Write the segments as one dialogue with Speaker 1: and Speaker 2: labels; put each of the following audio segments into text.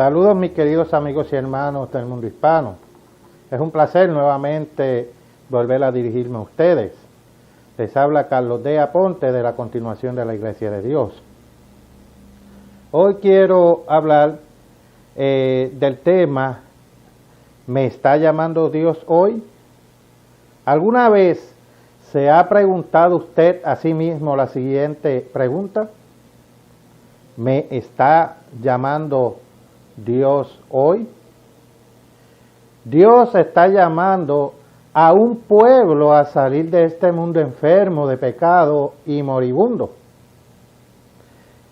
Speaker 1: Saludos mis queridos amigos y hermanos del mundo hispano. Es un placer nuevamente volver a dirigirme a ustedes. Les habla Carlos D. Aponte de la Continuación de la Iglesia de Dios. Hoy quiero hablar del tema ¿me está llamando Dios hoy? ¿Alguna vez se ha preguntado usted a sí mismo la siguiente pregunta? ¿Me está llamando Dios hoy? Dios está llamando a un pueblo a salir de este mundo enfermo de pecado y moribundo.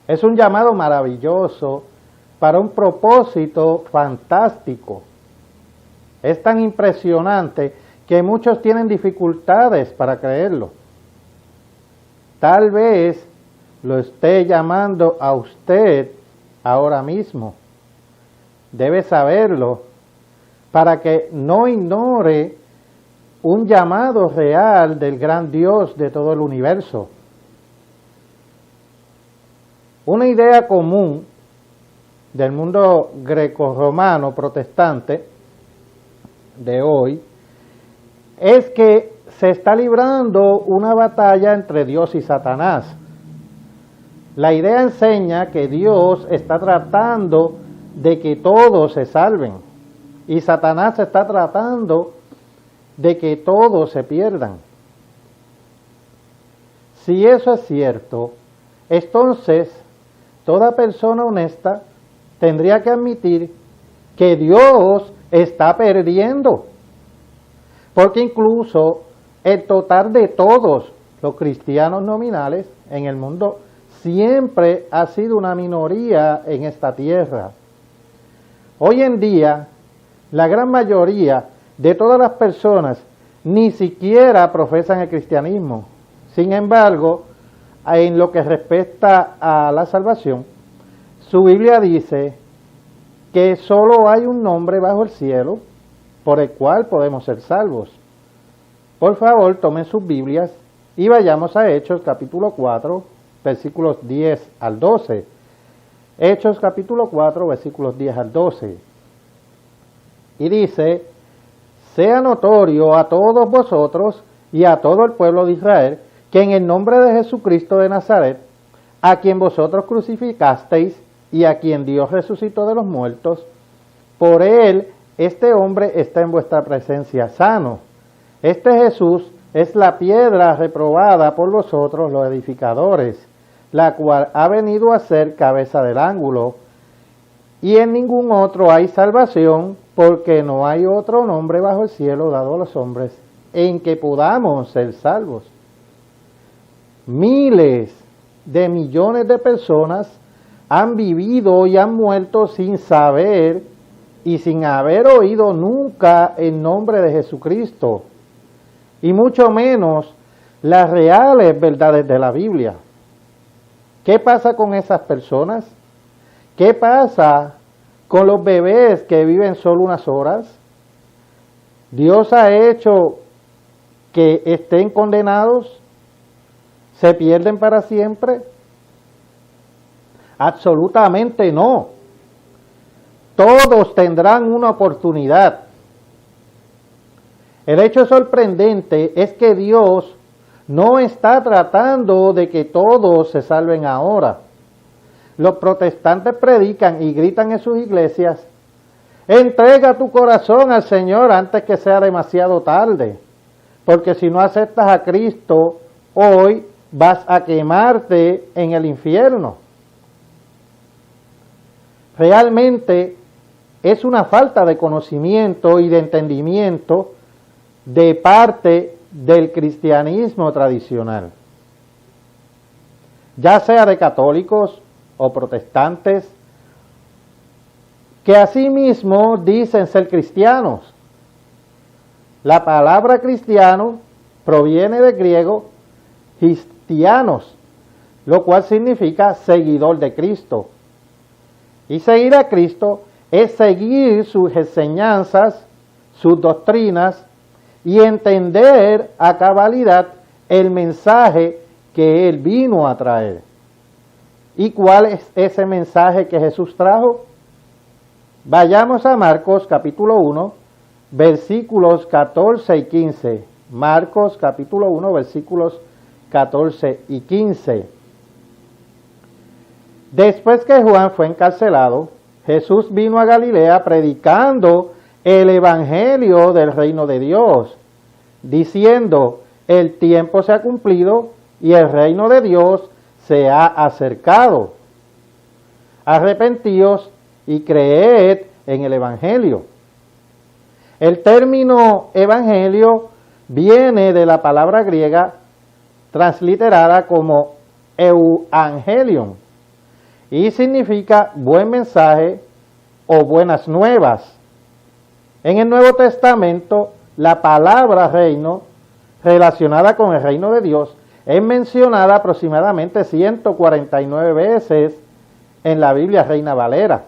Speaker 1: Es un llamado maravilloso para un propósito fantástico. Es tan impresionante que muchos tienen dificultades para creerlo. Tal vez lo esté llamando a usted ahora mismo. Debe saberlo para que no ignore un llamado real del gran Dios de todo el universo. Una idea común del mundo grecorromano protestante de hoy es que se está librando una batalla entre Dios y Satanás. La idea enseña que Dios está tratando de que todos se salven y Satanás está tratando de que todos se pierdan. Si eso es cierto, entonces toda persona honesta tendría que admitir que Dios está perdiendo, porque incluso el total de todos los cristianos nominales en el mundo siempre ha sido una minoría en esta tierra. Hoy en día, la gran mayoría de todas las personas ni siquiera profesan el cristianismo. Sin embargo, en lo que respecta a la salvación, su Biblia dice que solo hay un nombre bajo el cielo por el cual podemos ser salvos. Por favor, tomen sus Biblias y vayamos a Hechos capítulo 4, versículos 10 al 12. Hechos capítulo 4, versículos 10 al 12. Y dice: sea notorio a todos vosotros y a todo el pueblo de Israel que en el nombre de Jesucristo de Nazaret, a quien vosotros crucificasteis y a quien Dios resucitó de los muertos, por él este hombre está en vuestra presencia sano. Este Jesús es la piedra reprobada por vosotros los edificadores, la cual ha venido a ser cabeza del ángulo, y en ningún otro hay salvación, porque no hay otro nombre bajo el cielo dado a los hombres en que podamos ser salvos. Miles de millones de personas han vivido y han muerto sin saber y sin haber oído nunca el nombre de Jesucristo, y mucho menos las reales verdades de la Biblia. ¿Qué pasa con esas personas? ¿Qué pasa con los bebés que viven solo unas horas? ¿Dios ha hecho que estén condenados? ¿Se pierden para siempre? Absolutamente no. Todos tendrán una oportunidad. El hecho sorprendente es que Dios no está tratando de que todos se salven ahora. Los protestantes predican y gritan en sus iglesias: entrega tu corazón al Señor antes que sea demasiado tarde, porque si no aceptas a Cristo hoy vas a quemarte en el infierno. Realmente es una falta de conocimiento y de entendimiento de parte del cristianismo tradicional, ya sea de católicos o protestantes, que asimismo dicen ser cristianos. La palabra cristiano proviene del griego cristianos, lo cual significa seguidor de Cristo. Y seguir a Cristo es seguir sus enseñanzas, sus doctrinas y entender a cabalidad el mensaje que Él vino a traer. ¿Y cuál es ese mensaje que Jesús trajo? Vayamos a Marcos capítulo 1, versículos 14 y 15. Marcos capítulo 1, versículos 14 y 15. Después que Juan fue encarcelado, Jesús vino a Galilea predicando el evangelio del reino de Dios, diciendo: el tiempo se ha cumplido y el reino de Dios se ha acercado. Arrepentíos y creed en el evangelio. El término evangelio viene de la palabra griega transliterada como euangelion y significa buen mensaje o buenas nuevas. En el Nuevo Testamento, la palabra reino, relacionada con el reino de Dios, es mencionada aproximadamente 149 veces en la Biblia Reina Valera.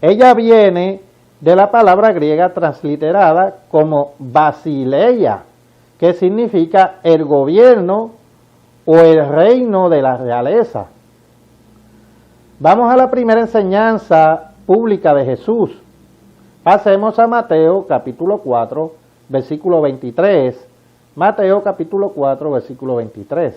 Speaker 1: Ella viene de la palabra griega transliterada como basileia, que significa el gobierno o el reino de la realeza. Vamos a la primera enseñanza pública de Jesús. Pasemos a Mateo capítulo 4, versículo 23. Mateo capítulo 4, versículo 23.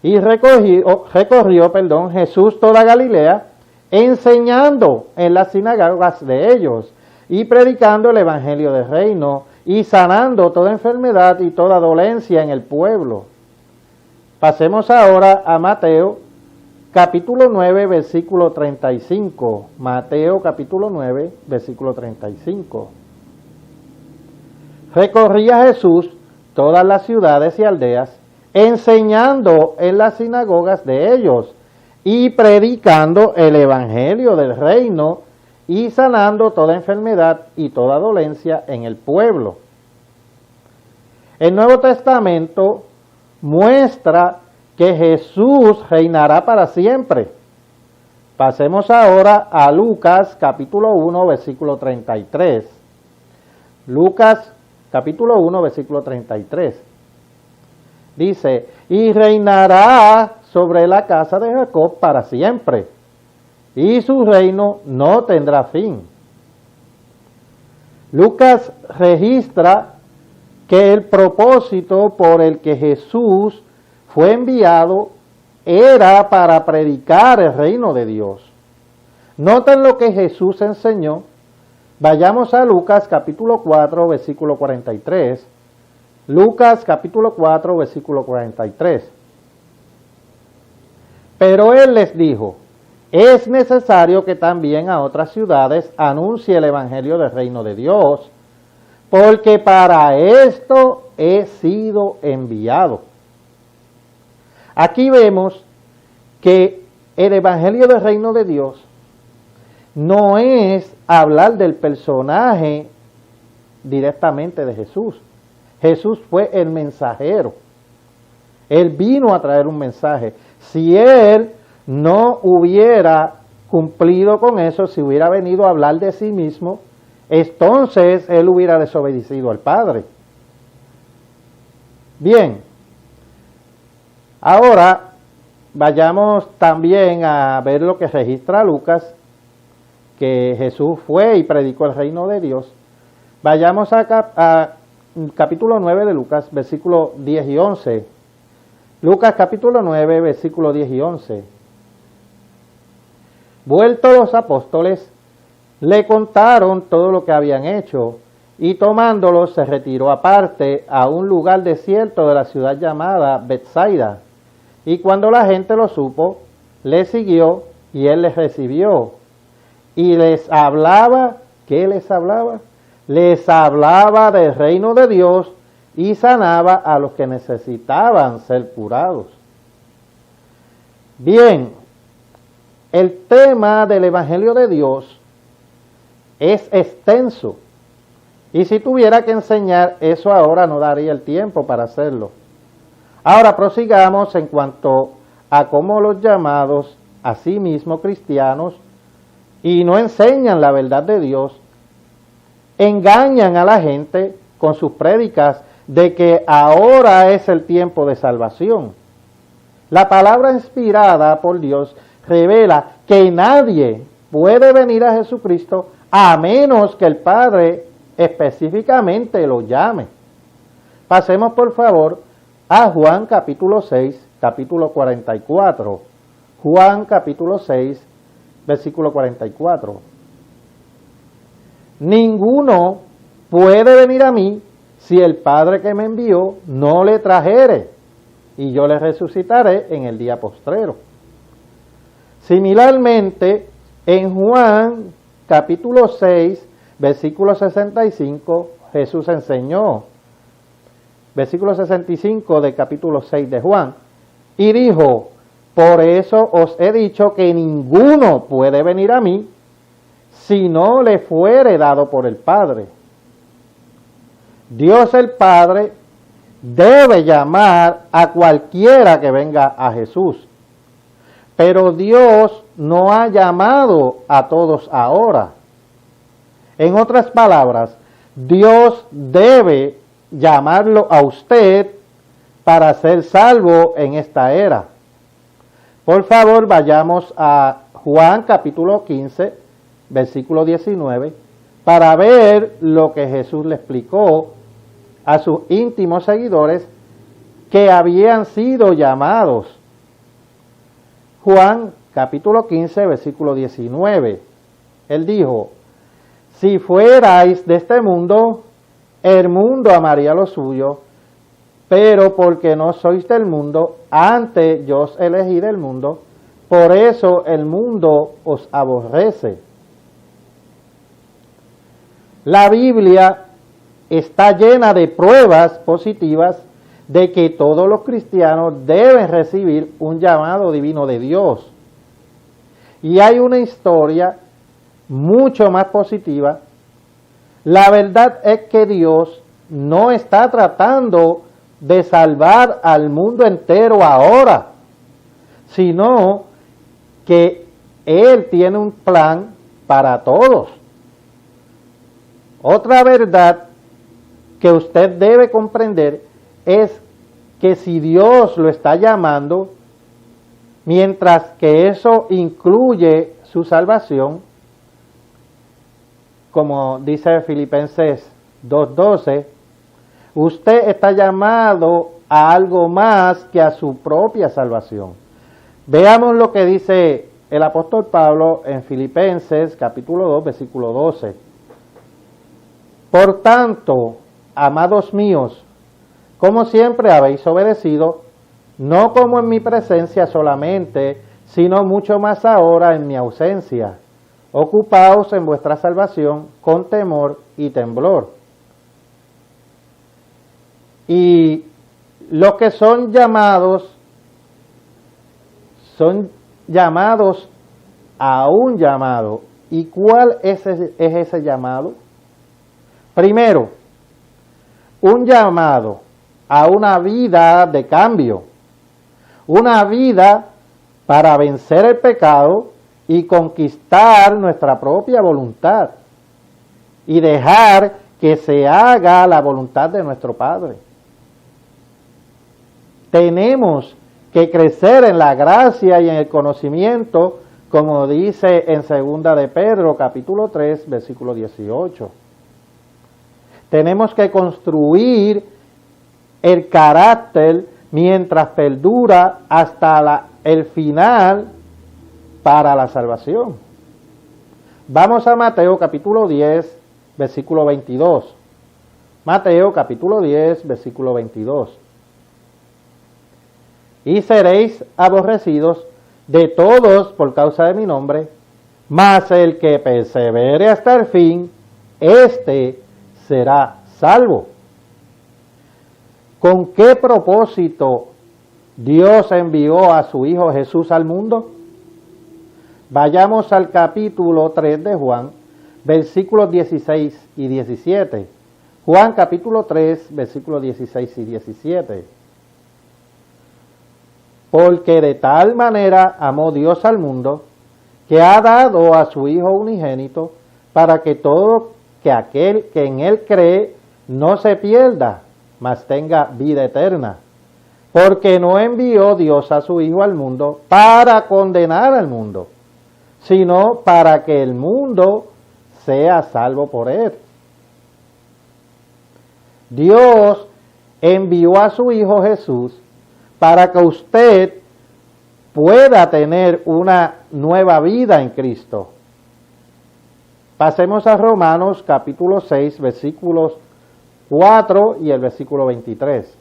Speaker 1: Y recorrió Jesús toda Galilea, enseñando en las sinagogas de ellos, y predicando el evangelio del reino, y sanando toda enfermedad y toda dolencia en el pueblo. Pasemos ahora a Mateo capítulo 9, versículo 35. Mateo capítulo 9, versículo 35. Recorría Jesús todas las ciudades y aldeas, enseñando en las sinagogas de ellos, y predicando el evangelio del reino, y sanando toda enfermedad y toda dolencia en el pueblo. El Nuevo Testamento muestra que Jesús reinará para siempre. Pasemos ahora a Lucas capítulo 1, versículo 33. Lucas capítulo 1, versículo 33. Dice: y reinará sobre la casa de Jacob para siempre, y su reino no tendrá fin. Lucas registra que el propósito por el que Jesús fue enviado era para predicar el reino de Dios. Noten lo que Jesús enseñó. Vayamos a Lucas capítulo 4, versículo 43. Lucas capítulo 4, versículo 43. Pero él les dijo: es necesario que también a otras ciudades anuncie el evangelio del reino de Dios, porque para esto he sido enviado. Aquí vemos que el evangelio del reino de Dios no es hablar del personaje directamente de Jesús. Jesús fue el mensajero. Él vino a traer un mensaje. Si él no hubiera cumplido con eso, si hubiera venido a hablar de sí mismo, entonces él hubiera desobedecido al Padre. Bien, ahora vayamos también a ver lo que registra Lucas, que Jesús fue y predicó el reino de Dios. Vayamos a capítulo 9 de Lucas, versículos 10 y 11. Lucas capítulo 9, versículos 10 y 11. Vueltos los apóstoles, le contaron todo lo que habían hecho, y tomándolos se retiró aparte a un lugar desierto de la ciudad llamada Betsaida. Y cuando la gente lo supo, le siguió, y él les recibió. Y les hablaba, ¿qué les hablaba? Les hablaba del reino de Dios, y sanaba a los que necesitaban ser curados. Bien, el tema del evangelio de Dios es extenso, y si tuviera que enseñar eso ahora no daría el tiempo para hacerlo. Ahora prosigamos en cuanto a cómo los llamados a sí mismos cristianos y no enseñan la verdad de Dios, engañan a la gente con sus prédicas de que ahora es el tiempo de salvación. La palabra inspirada por Dios revela que nadie puede venir a Jesucristo a menos que el Padre específicamente lo llame. Pasemos por favor a Juan capítulo 6, capítulo 44. Juan capítulo 6, versículo 44. Ninguno puede venir a mí si el Padre que me envió no le trajere, y yo le resucitaré en el día postrero. Similarmente, en Juan capítulo 6, versículo 65, Jesús enseñó, versículo 65 del capítulo 6 de Juan, y dijo, por eso os he dicho que ninguno puede venir a mí si no le fuere dado por el Padre. Dios el Padre debe llamar a cualquiera que venga a Jesús, pero Dios no ha llamado a todos ahora. En otras palabras, Dios debe llamarlo a usted para ser salvo en esta era. Por favor, vayamos a Juan capítulo 15, versículo 19, para ver lo que Jesús le explicó a sus íntimos seguidores que habían sido llamados. Juan capítulo 15, versículo 19. Él dijo, si fuerais de este mundo, el mundo amaría lo suyo, pero porque no sois del mundo, antes yo os elegí del mundo, por eso el mundo os aborrece. La Biblia está llena de pruebas positivas de que todos los cristianos deben recibir un llamado divino de Dios. Y hay una historia mucho más positiva. La verdad es que Dios no está tratando de salvar al mundo entero ahora, sino que Él tiene un plan para todos. Otra verdad que usted debe comprender es que si Dios lo está llamando, mientras que eso incluye su salvación, como dice Filipenses 2:12, usted está llamado a algo más que a su propia salvación. Veamos lo que dice el apóstol Pablo en Filipenses capítulo 2, versículo 12. Por tanto, amados míos, como siempre habéis obedecido, no como en mi presencia solamente, sino mucho más ahora en mi ausencia. Ocupaos en vuestra salvación con temor y temblor. Y los que son llamados a un llamado. ¿Y cuál es ese llamado? Primero, un llamado a una vida de cambio, una vida para vencer el pecado y conquistar nuestra propia voluntad y dejar que se haga la voluntad de nuestro Padre. Tenemos que crecer en la gracia y en el conocimiento, como dice en 2 de Pedro, capítulo 3, versículo 18. Tenemos que construir el carácter mientras perdura hasta el final para la salvación. Vamos a Mateo capítulo 10, versículo 22. Mateo capítulo 10, versículo 22. Y seréis aborrecidos de todos por causa de mi nombre, mas el que persevere hasta el fin, éste será salvo. ¿Con qué propósito Dios envió a su Hijo Jesús al mundo? Vayamos al capítulo 3 de Juan, versículos 16 y 17. Juan capítulo 3, versículos 16 y 17. Porque de tal manera amó Dios al mundo, que ha dado a su Hijo unigénito, para que todo aquel que en Él cree no se pierda, mas tenga vida eterna. Porque no envió Dios a su Hijo al mundo para condenar al mundo, sino para que el mundo sea salvo por él. Dios envió a su Hijo Jesús para que usted pueda tener una nueva vida en Cristo. Pasemos a Romanos capítulo 6, versículos 4 y el versículo 23.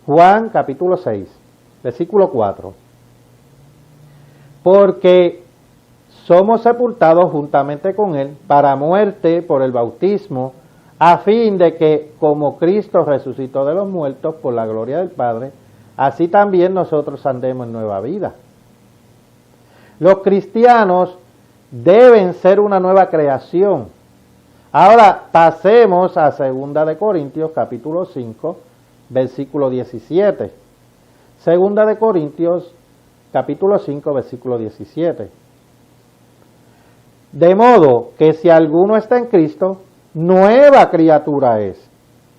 Speaker 1: Juan capítulo 6, versículo 4. Porque somos sepultados juntamente con Él para muerte por el bautismo, a fin de que, como Cristo resucitó de los muertos por la gloria del Padre, así también nosotros andemos en nueva vida. Los cristianos deben ser una nueva creación. Ahora pasemos a 2 de Corintios capítulo 5, versículo 17. 2 de Corintios capítulo 5, versículo 17. De modo que si alguno está en Cristo, nueva criatura es.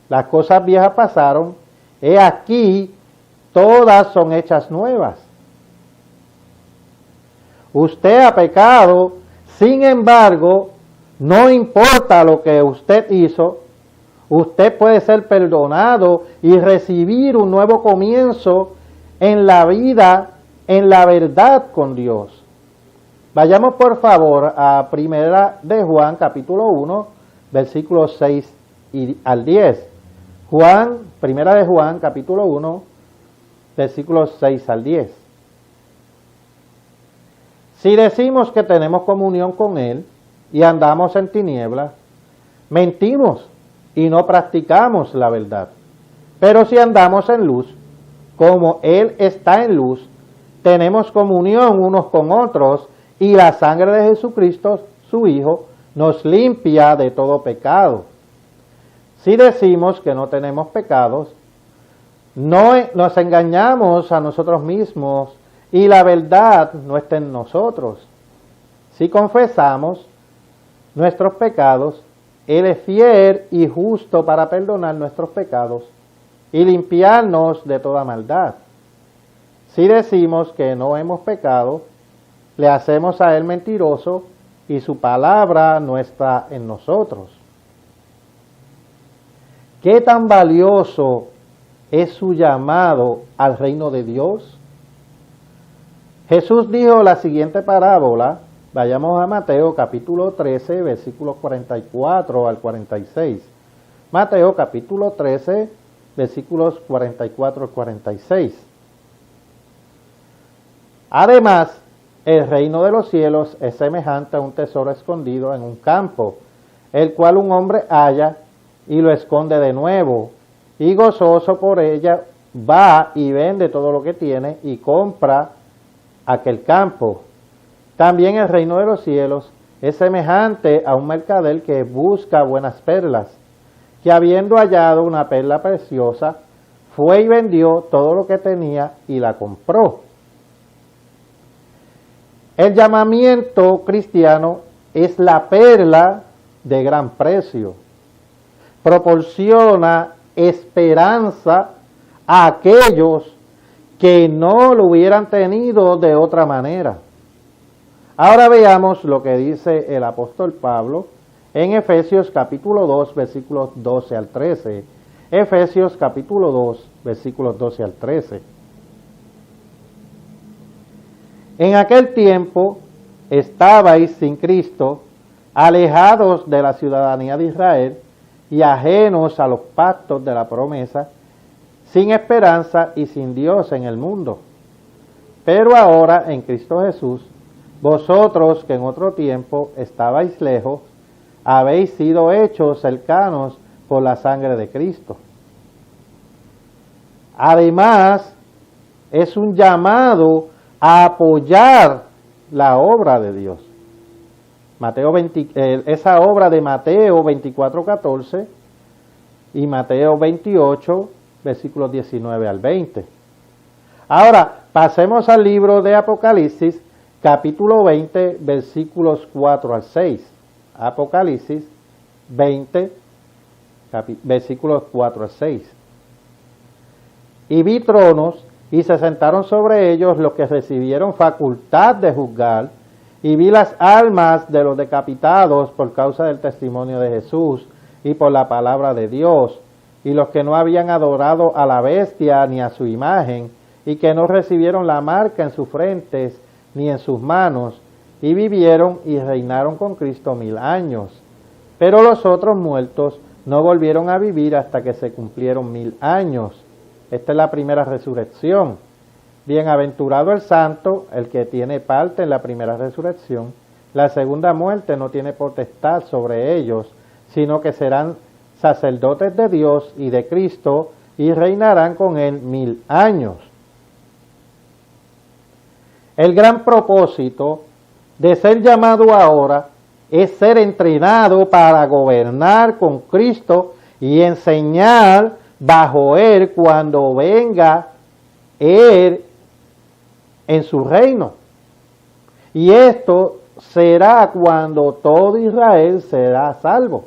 Speaker 1: Las cosas viejas pasaron, he aquí, todas son hechas nuevas. Usted ha pecado, sin embargo, no importa lo que usted hizo, usted puede ser perdonado y recibir un nuevo comienzo en la vida, en la verdad con Dios. Vayamos por favor a 1 de Juan capítulo 1, versículos 6 al 10. 1 de Juan capítulo 1, versículos 6 al 10. Si decimos que tenemos comunión con Él y andamos en tinieblas, mentimos y no practicamos la verdad. Pero si andamos en luz, como Él está en luz, tenemos comunión unos con otros, y la sangre de Jesucristo, su Hijo, nos limpia de todo pecado. Si decimos que no tenemos pecados, nos engañamos a nosotros mismos y la verdad no está en nosotros. Si confesamos nuestros pecados, Él es fiel y justo para perdonar nuestros pecados y limpiarnos de toda maldad. Si decimos que no hemos pecado, le hacemos a Él mentiroso y su palabra no está en nosotros. ¿Qué tan valioso es su llamado al reino de Dios? Jesús dijo la siguiente parábola, vayamos a Mateo capítulo 13, versículos 44 al 46. Mateo capítulo 13, versículos 44 al 46. Además, el reino de los cielos es semejante a un tesoro escondido en un campo, el cual un hombre halla y lo esconde de nuevo, y gozoso por ella va y vende todo lo que tiene y compra aquel campo. También el reino de los cielos es semejante a un mercader que busca buenas perlas, que habiendo hallado una perla preciosa, fue y vendió todo lo que tenía y la compró. El llamamiento cristiano es la perla de gran precio. Proporciona esperanza a aquellos que no lo hubieran tenido de otra manera. Ahora veamos lo que dice el apóstol Pablo en Efesios capítulo 2, versículos 12 al 13. Efesios capítulo 2, versículos 12 al 13. En aquel tiempo estabais sin Cristo, alejados de la ciudadanía de Israel y ajenos a los pactos de la promesa, sin esperanza y sin Dios en el mundo. Pero ahora en Cristo Jesús, vosotros que en otro tiempo estabais lejos, habéis sido hechos cercanos por la sangre de Cristo. Además, es un llamado a apoyar la obra de Dios. Esa obra de Mateo 24:14 y Mateo 28, versículos 19 al 20. Ahora, pasemos al libro de Apocalipsis, capítulo 20, versículos 4 al 6. Apocalipsis 20, versículos 4 al 6. Y vi tronos, y se sentaron sobre ellos los que recibieron facultad de juzgar, y vi las almas de los decapitados por causa del testimonio de Jesús y por la palabra de Dios, y los que no habían adorado a la bestia ni a su imagen, y que no recibieron la marca en sus frentes ni en sus manos, y vivieron y reinaron con Cristo 1000 años. Pero los otros muertos no volvieron a vivir hasta que se cumplieron 1000 años. Esta es la primera resurrección. Bienaventurado el santo, el que tiene parte en la primera resurrección. La segunda muerte no tiene potestad sobre ellos, sino que serán sacerdotes de Dios y de Cristo y reinarán con él 1000 años. El gran propósito de ser llamado ahora es ser entrenado para gobernar con Cristo y enseñar bajo Él cuando venga Él en su reino. Y esto será cuando todo Israel será salvo.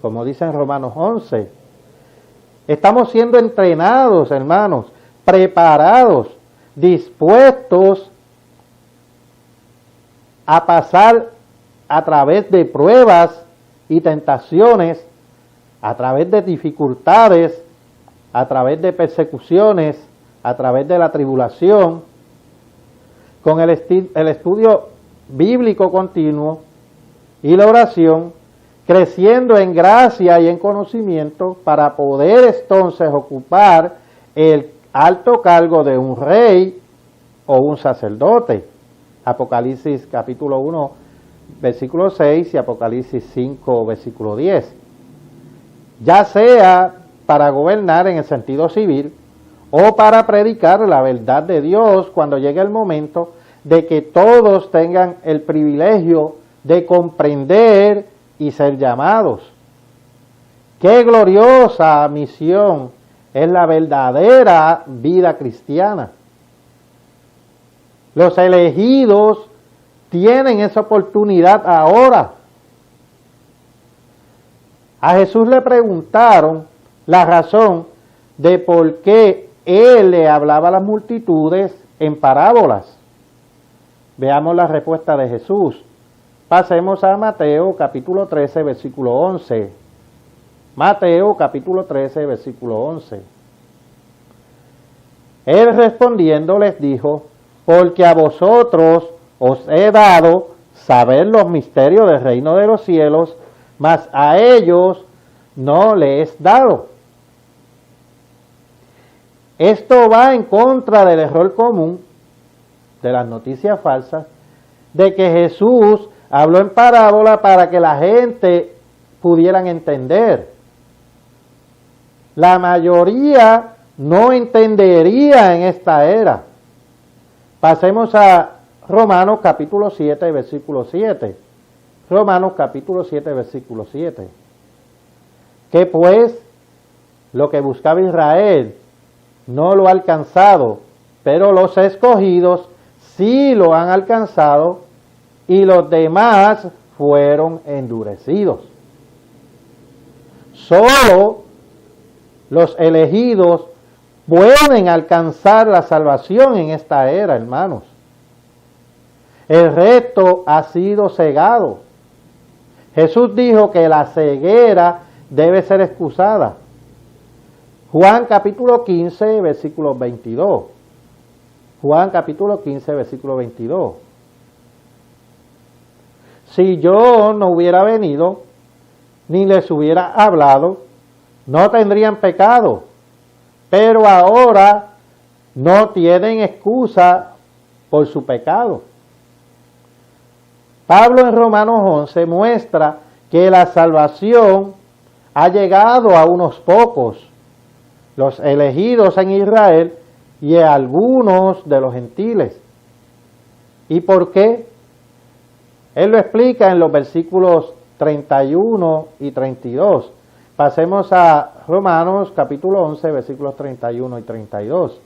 Speaker 1: Como dice en Romanos 11. Estamos siendo entrenados, hermanos, preparados, dispuestos a pasar a través de pruebas y tentaciones, a través de dificultades, a través de persecuciones, a través de la tribulación, con el estudio bíblico continuo y la oración, creciendo en gracia y en conocimiento para poder entonces ocupar el alto cargo de un rey o un sacerdote. Apocalipsis capítulo 1, versículo 6 y Apocalipsis 5, versículo 10. Ya sea para gobernar en el sentido civil o para predicar la verdad de Dios cuando llegue el momento de que todos tengan el privilegio de comprender y ser llamados. ¡Qué gloriosa misión es la verdadera vida cristiana! Los elegidos tienen esa oportunidad ahora. A Jesús le preguntaron la razón de por qué Él le hablaba a las multitudes en parábolas. Veamos la respuesta de Jesús. Pasemos a Mateo capítulo 13, versículo 11. Mateo capítulo 13, versículo 11. Él respondiendo les dijo: porque a vosotros os he dado saber los misterios del reino de los cielos, mas a ellos no les he dado. Esto va en contra del error común, de las noticias falsas, de que Jesús habló en parábola para que la gente pudieran entender. La mayoría no entendería en esta era. Pasemos a Romanos capítulo 7, versículo 7. Romanos capítulo 7, versículo 7. Que pues lo que buscaba Israel no lo ha alcanzado, pero los escogidos sí lo han alcanzado y los demás fueron endurecidos. Solo los elegidos pueden alcanzar la salvación en esta era, hermanos. El resto ha sido cegado. Jesús dijo que la ceguera debe ser excusada. Juan capítulo 15, versículo 22. Juan capítulo 15, versículo 22. Si yo no hubiera venido, ni les hubiera hablado, no tendrían pecado. Pero ahora no tienen excusa por su pecado. Pablo en Romanos 11 muestra que la salvación ha llegado a unos pocos, los elegidos en Israel y a algunos de los gentiles. ¿Y por qué? Él lo explica en los versículos 31 y 32. Pasemos a Romanos capítulo 11, versículos 31 y 32.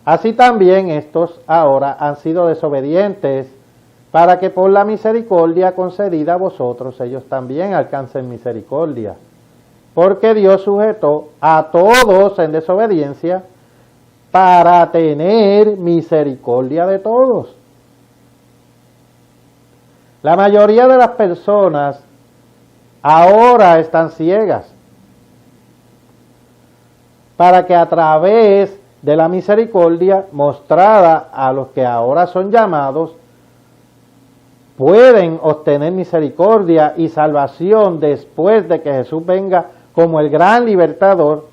Speaker 1: Así también estos ahora han sido desobedientes, para que por la misericordia concedida a vosotros ellos también alcancen misericordia. Porque Dios sujetó a todos en desobediencia para tener misericordia de todos. La mayoría de las personas ahora están ciegas para que a través de la misericordia mostrada a los que ahora son llamados, pueden obtener misericordia y salvación después de que Jesús venga como el gran libertador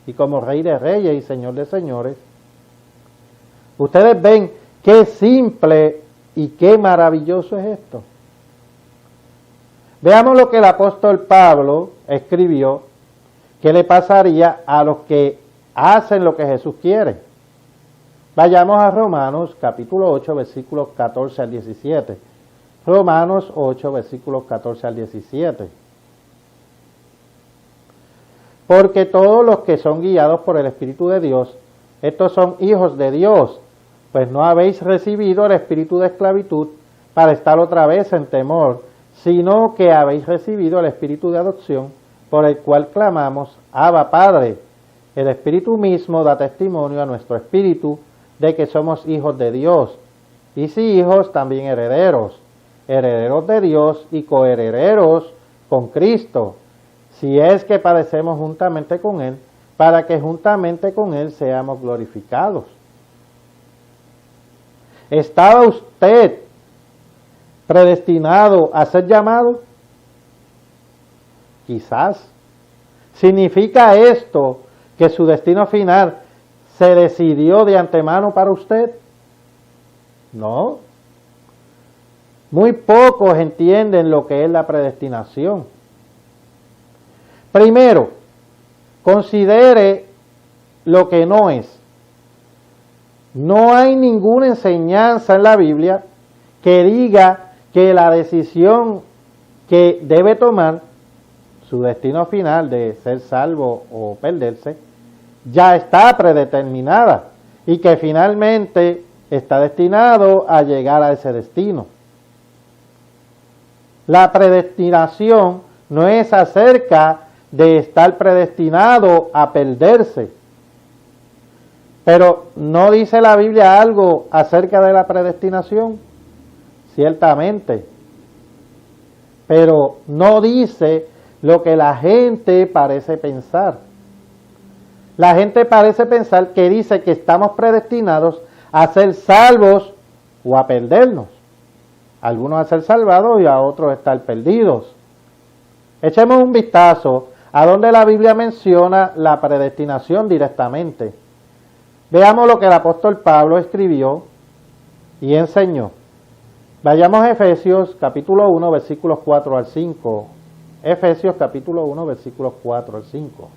Speaker 1: y como Rey de Reyes y Señor de Señores. Ustedes ven qué simple y qué maravilloso es esto. Veamos lo que el apóstol Pablo escribió, qué le pasaría a los que hacen lo que Jesús quiere. Vayamos a Romanos capítulo 8, versículos 14 al 17. Romanos 8, versículos 14 al 17. Porque todos los que son guiados por el Espíritu de Dios, estos son hijos de Dios, pues no habéis recibido el espíritu de esclavitud para estar otra vez en temor, sino que habéis recibido el espíritu de adopción, por el cual clamamos, Abba, Padre. El Espíritu mismo da testimonio a nuestro espíritu de que somos hijos de Dios, y si hijos, también herederos, herederos de Dios y coherederos con Cristo, si es que padecemos juntamente con Él, para que juntamente con Él seamos glorificados. ¿Estaba usted predestinado a ser llamado? Quizás. ¿Significa esto que su destino final se decidió de antemano para usted? No. Muy pocos entienden lo que es la predestinación. Primero, considere lo que no es. No hay ninguna enseñanza en la Biblia que diga que la decisión que debe tomar, su destino final de ser salvo o perderse, ya está predeterminada y que finalmente está destinado a llegar a ese destino. La predestinación no es acerca de estar predestinado a perderse. Pero ¿no dice la Biblia algo acerca de la predestinación? Ciertamente. Pero no dice lo que la gente parece pensar. La gente parece pensar que dice que estamos predestinados a ser salvos o a perdernos. Algunos a ser salvados y a otros a estar perdidos. Echemos un vistazo a donde la Biblia menciona la predestinación directamente. Veamos lo que el apóstol Pablo escribió y enseñó. Vayamos a Efesios capítulo 1, versículos 4 al 5. Efesios capítulo 1, versículos 4 al 5.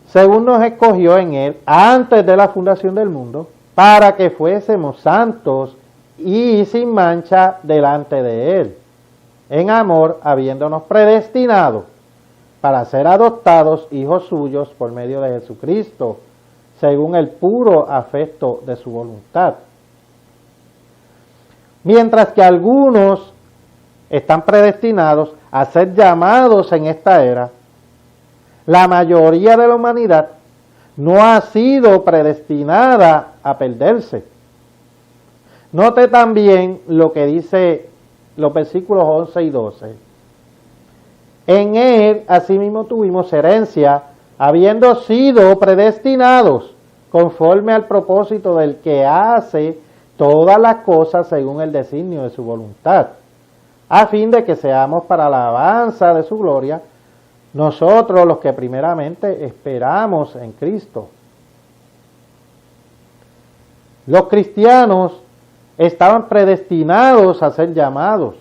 Speaker 1: Según nos escogió en Él antes de la fundación del mundo, para que fuésemos santos y sin mancha delante de Él, en amor, habiéndonos predestinado para ser adoptados hijos suyos por medio de Jesucristo, según el puro afecto de su voluntad. Mientras que algunos están predestinados a ser llamados en esta era, la mayoría de la humanidad no ha sido predestinada a perderse. Note también lo que dice los versículos 11 y 12. En Él, asimismo, tuvimos herencia, habiendo sido predestinados conforme al propósito del que hace todas las cosas según el designio de su voluntad, a fin de que seamos para la alabanza de su gloria, nosotros los que primeramente esperamos en Cristo. Los cristianos estaban predestinados a ser llamados,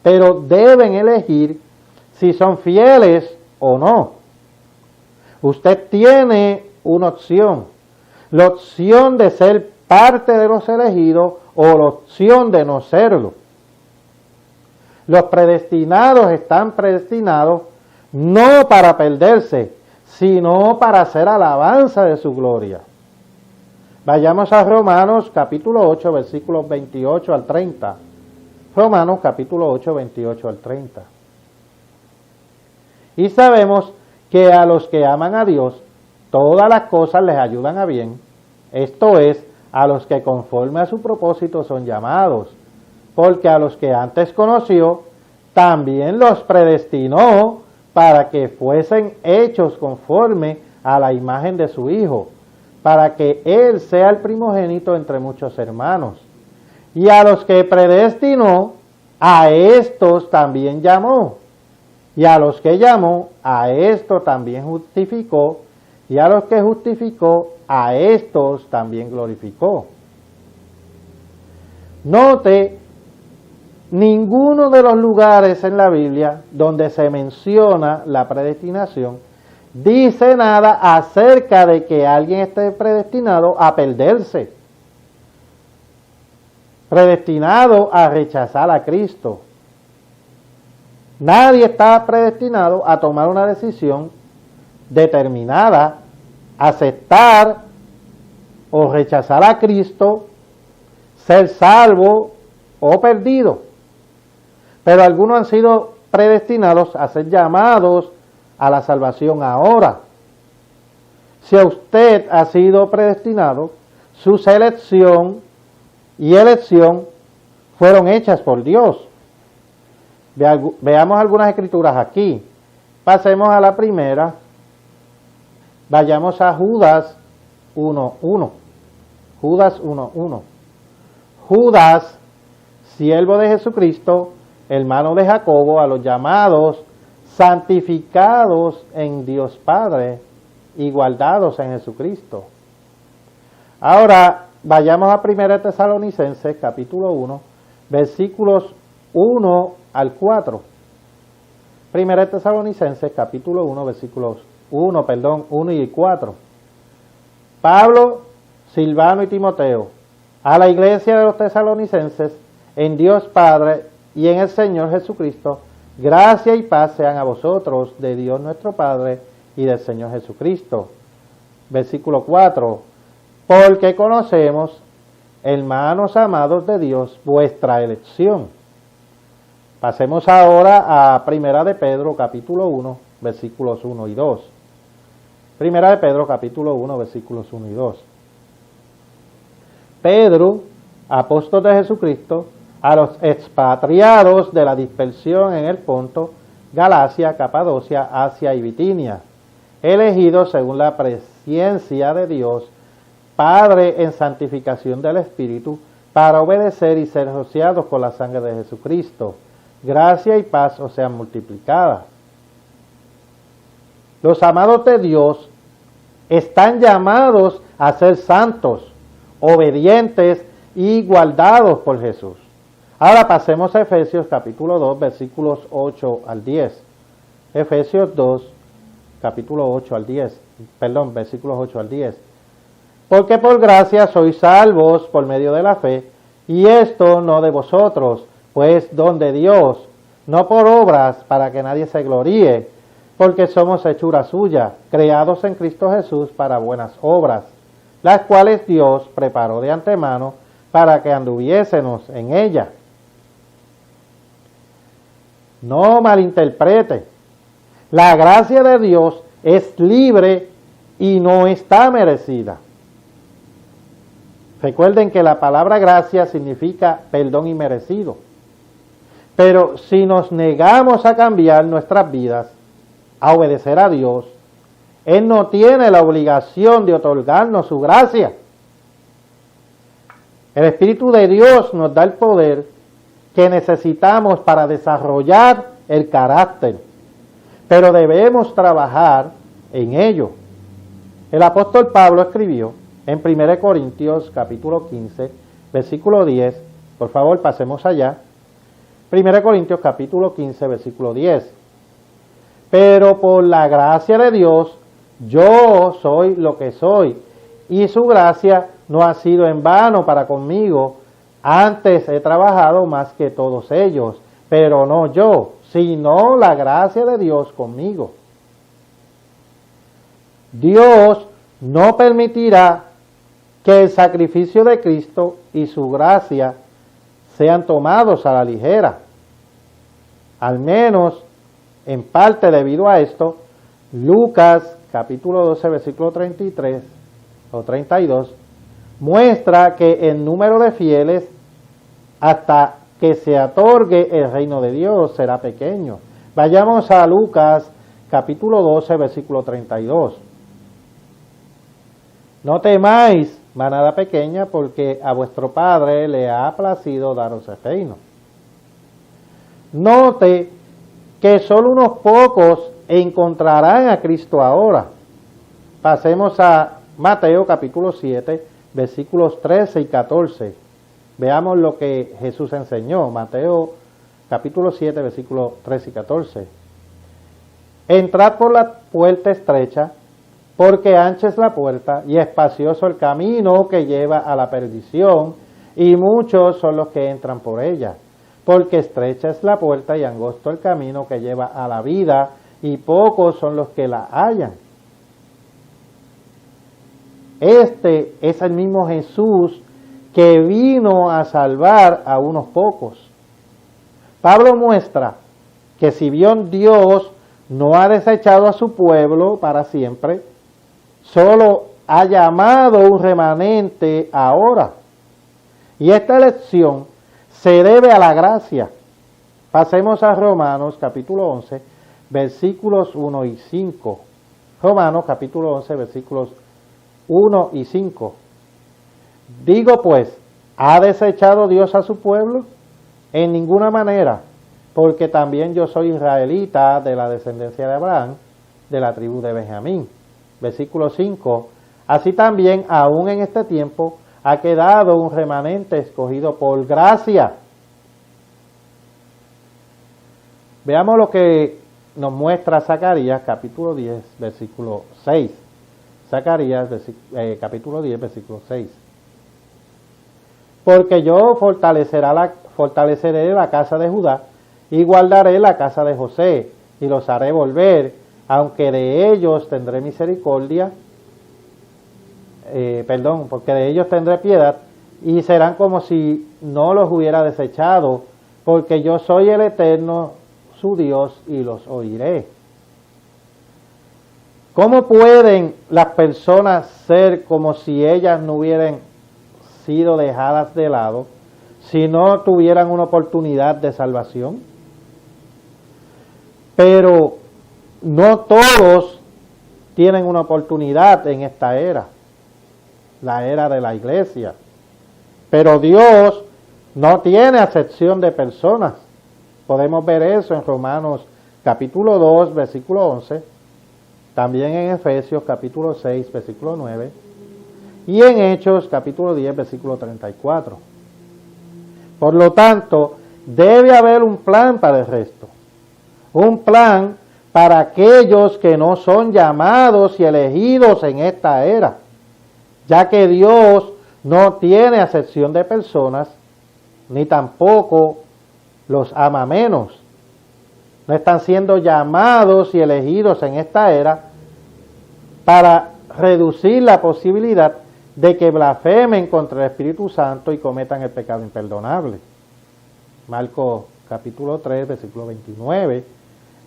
Speaker 1: pero deben elegir si son fieles o no. Usted tiene una opción, la opción de ser parte de los elegidos o la opción de no serlo. Los predestinados están predestinados no para perderse, sino para hacer alabanza de su gloria. Vayamos a Romanos capítulo 8, versículos 28 al 30. Romanos capítulo 8, 28 al 30. Y sabemos que a los que aman a Dios, todas las cosas les ayudan a bien, esto es, a los que conforme a su propósito son llamados, porque a los que antes conoció, también los predestinó para que fuesen hechos conforme a la imagen de su Hijo, para que Él sea el primogénito entre muchos hermanos. Y a los que predestinó, a estos también llamó. Y a los que llamó, a estos también justificó. Y a los que justificó, a estos también glorificó. Note, ninguno de los lugares en la Biblia donde se menciona la predestinación dice nada acerca de que alguien esté predestinado a perderse, predestinado a rechazar a Cristo. Nadie está predestinado a tomar una decisión determinada, aceptar o rechazar a Cristo, ser salvo o perdido. Pero algunos han sido predestinados a ser llamados a la salvación ahora. Si usted ha sido predestinado, su selección y elección fueron hechas por Dios. Veamos algunas escrituras aquí. Pasemos a la primera. Vayamos a Judas 1:1. Judas 1:1. Judas, siervo de Jesucristo, hermano de Jacobo, a los llamados, santificados en Dios Padre y guardados en Jesucristo. Ahora, vayamos a 1 Tesalonicenses, capítulo 1, versículos 1 al 4. 1 Tesalonicenses, capítulo 1, versículos 1 y 4. Pablo, Silvano y Timoteo, a la iglesia de los tesalonicenses, en Dios Padre y en el Señor Jesucristo, gracia y paz sean a vosotros, de Dios nuestro Padre y del Señor Jesucristo. Versículo 4. Porque conocemos, hermanos amados de Dios, vuestra elección. Pasemos ahora a 1 de Pedro, capítulo 1, versículos 1 y 2. 1 de Pedro, capítulo 1, versículos 1 y 2. Pedro, apóstol de Jesucristo, a los expatriados de la dispersión en el Ponto, Galacia, Capadocia, Asia y Bitinia, elegidos según la presciencia de Dios, Padre en santificación del Espíritu, para obedecer y ser rociados con la sangre de Jesucristo. Gracia y paz os sean multiplicadas. Los amados de Dios están llamados a ser santos, obedientes y guardados por Jesús. Ahora pasemos a Efesios capítulo 2, versículos 8 al 10. Efesios 2, capítulo 8 al 10. Versículos 8 al 10. Porque por gracia sois salvos por medio de la fe, y esto no de vosotros, pues don de Dios, no por obras para que nadie se gloríe, porque somos hechura suya, creados en Cristo Jesús para buenas obras, las cuales Dios preparó de antemano para que anduviésemos en ella. No malinterprete. La gracia de Dios es libre y no está merecida. Recuerden que la palabra gracia significa perdón inmerecido. Pero si nos negamos a cambiar nuestras vidas, a obedecer a Dios, Él no tiene la obligación de otorgarnos su gracia. El Espíritu de Dios nos da el poder que necesitamos para desarrollar el carácter, pero debemos trabajar en ello. El apóstol Pablo escribió en 1 Corintios capítulo 15, versículo 10, por favor pasemos allá, 1 Corintios capítulo 15, versículo 10. Pero por la gracia de Dios, yo soy lo que soy, y su gracia no ha sido en vano para conmigo. Antes he trabajado más que todos ellos, pero no yo, sino la gracia de Dios conmigo. Dios no permitirá que el sacrificio de Cristo y su gracia sean tomados a la ligera. Al menos en parte debido a esto, Lucas capítulo 12 versículo 33 o 32 muestra que el número de fieles hasta que se otorgue el reino de Dios será pequeño. Vayamos a Lucas capítulo 12, versículo 32. No temáis, manada pequeña, porque a vuestro Padre le ha placido daros el reino. Note que solo unos pocos encontrarán a Cristo ahora. Pasemos a Mateo capítulo 7, versículos 13 y 14. Veamos lo que Jesús enseñó. Mateo capítulo 7, versículos 13 y 14. Entrad por la puerta estrecha, porque ancha es la puerta y espacioso el camino que lleva a la perdición, y muchos son los que entran por ella. Porque estrecha es la puerta y angosto el camino que lleva a la vida, y pocos son los que la hallan. Este es el mismo Jesús que vino a salvar a unos pocos. Pablo muestra que si bien Dios no ha desechado a su pueblo para siempre, solo ha llamado un remanente ahora. Y esta elección se debe a la gracia. Pasemos a Romanos capítulo 11, versículos 1 y 5. Romanos capítulo 11, versículos 1 y 5. Digo pues, ¿ha desechado Dios a su pueblo? En ninguna manera, porque también yo soy israelita de la descendencia de Abraham, de la tribu de Benjamín. Versículo 5. Así también, aún en este tiempo, ha quedado un remanente escogido por gracia. Veamos lo que nos muestra Zacarías capítulo 10, versículo 6. Zacarías capítulo 10, versículo 6. Porque yo fortaleceré la casa de Judá y guardaré la casa de José y los haré volver, aunque de ellos tendré misericordia, porque de ellos tendré piedad, y serán como si no los hubiera desechado, porque yo soy el Eterno, su Dios, y los oiré. ¿Cómo pueden las personas ser como si ellas no hubieran sido dejadas de lado, si no tuvieran una oportunidad de salvación? Pero no todos tienen una oportunidad en esta era, la era de la iglesia. Pero Dios no tiene acepción de personas. Podemos ver eso en Romanos capítulo 2, versículo 11, también en Efesios capítulo 6, versículo 9, y en Hechos capítulo 10, versículo 34. Por lo tanto, debe haber un plan para el resto. Un plan para aquellos que no son llamados y elegidos en esta era, ya que Dios no tiene acepción de personas, ni tampoco los ama menos. No están siendo llamados y elegidos en esta era para reducir la posibilidad de que blasfemen contra el Espíritu Santo y cometan el pecado imperdonable. Marcos capítulo 3, versículo 29.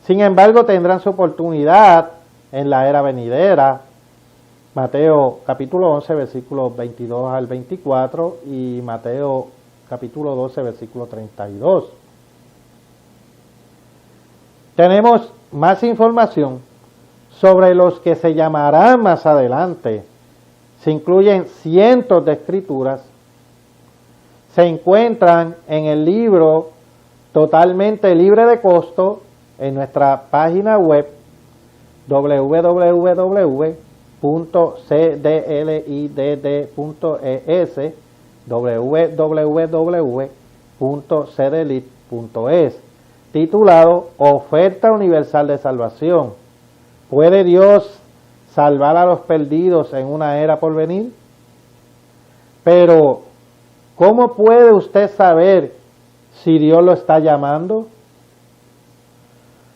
Speaker 1: Sin embargo, tendrán su oportunidad en la era venidera. Mateo capítulo 11, versículos 22 al 24 y Mateo capítulo 12, versículo 32. Tenemos más información sobre los que se llamarán más adelante. Se incluyen cientos de escrituras. Se encuentran en el libro totalmente libre de costo en nuestra página web www.cdlidd.es, www.cdlit.es, titulado Oferta Universal de Salvación. ¿Puede Dios salvar a los perdidos en una era por venir? Pero, ¿cómo puede usted saber si Dios lo está llamando?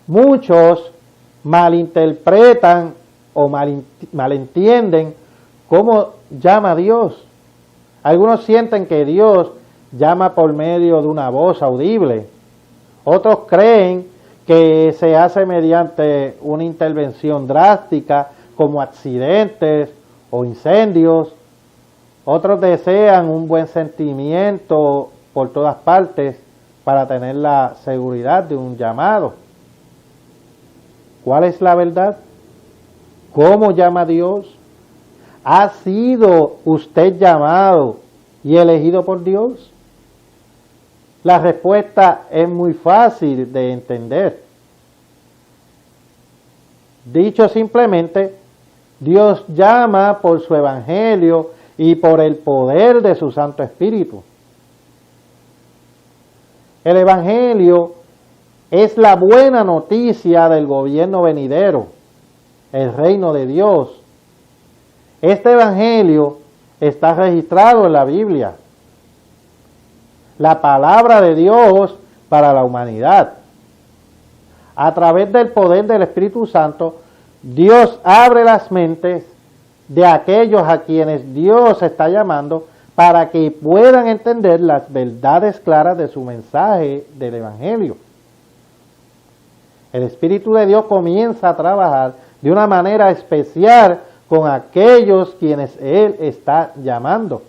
Speaker 1: Muchos malinterpretan o malentienden cómo llama Dios. Algunos sienten que Dios llama por medio de una voz audible. Otros creen que se hace mediante una intervención drástica como accidentes o incendios. Otros desean un buen sentimiento por todas partes para tener la seguridad de un llamado. ¿Cuál es la verdad? ¿Cómo llama Dios? ¿Ha sido usted llamado y elegido por Dios? La respuesta es muy fácil de entender. Dicho simplemente, Dios llama por su evangelio y por el poder de su Santo Espíritu. El evangelio es la buena noticia del gobierno venidero, el reino de Dios. Este evangelio está registrado en la Biblia, la palabra de Dios para la humanidad. A través del poder del Espíritu Santo, Dios abre las mentes de aquellos a quienes Dios está llamando para que puedan entender las verdades claras de su mensaje del evangelio. El Espíritu de Dios comienza a trabajar de una manera especial con aquellos quienes Él está llamando.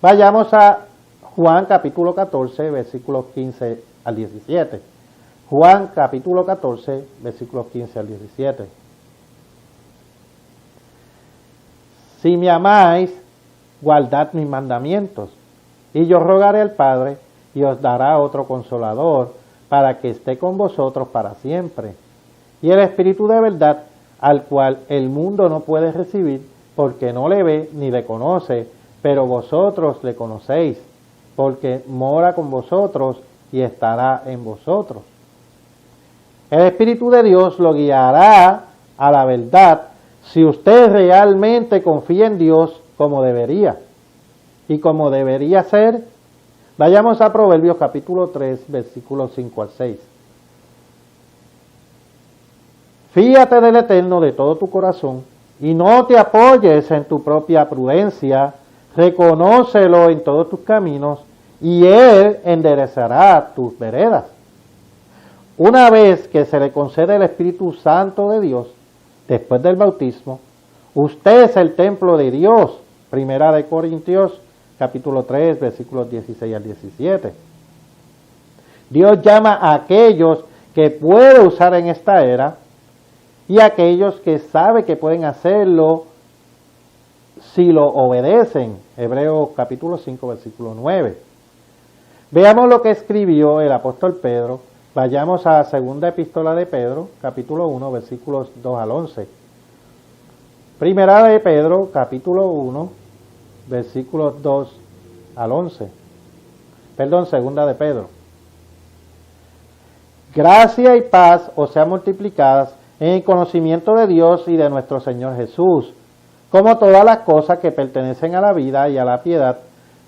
Speaker 1: Vayamos a Juan capítulo 14, versículos 15 al 17. Juan capítulo 14, versículos 15 al 17. Si me amáis, guardad mis mandamientos, y yo rogaré al Padre, y os dará otro consolador, para que esté con vosotros para siempre. Y el Espíritu de verdad, al cual el mundo no puede recibir, porque no le ve ni le conoce, pero vosotros le conocéis, porque mora con vosotros y estará en vosotros. El Espíritu de Dios lo guiará a la verdad si usted realmente confía en Dios como debería y como debería ser. Vayamos a Proverbios capítulo 3, versículos 5 al 6. Fíate del Eterno de todo tu corazón y no te apoyes en tu propia prudencia. Reconócelo en todos tus caminos y Él enderezará tus veredas. Una vez que se le concede el Espíritu Santo de Dios, después del bautismo, usted es el templo de Dios. Primera de Corintios, capítulo 3, versículos 16 al 17. Dios llama a aquellos que puede usar en esta era y a aquellos que sabe que pueden hacerlo si lo obedecen. Hebreos capítulo 5, versículo 9. Veamos lo que escribió el apóstol Pedro. Vayamos a la segunda epístola de Pedro, capítulo 1, versículos 2 al 11. Primera de Pedro, capítulo 1, versículos 2 al 11. Perdón, segunda de Pedro. Gracia y paz os sean multiplicadas en el conocimiento de Dios y de nuestro Señor Jesús, como todas las cosas que pertenecen a la vida y a la piedad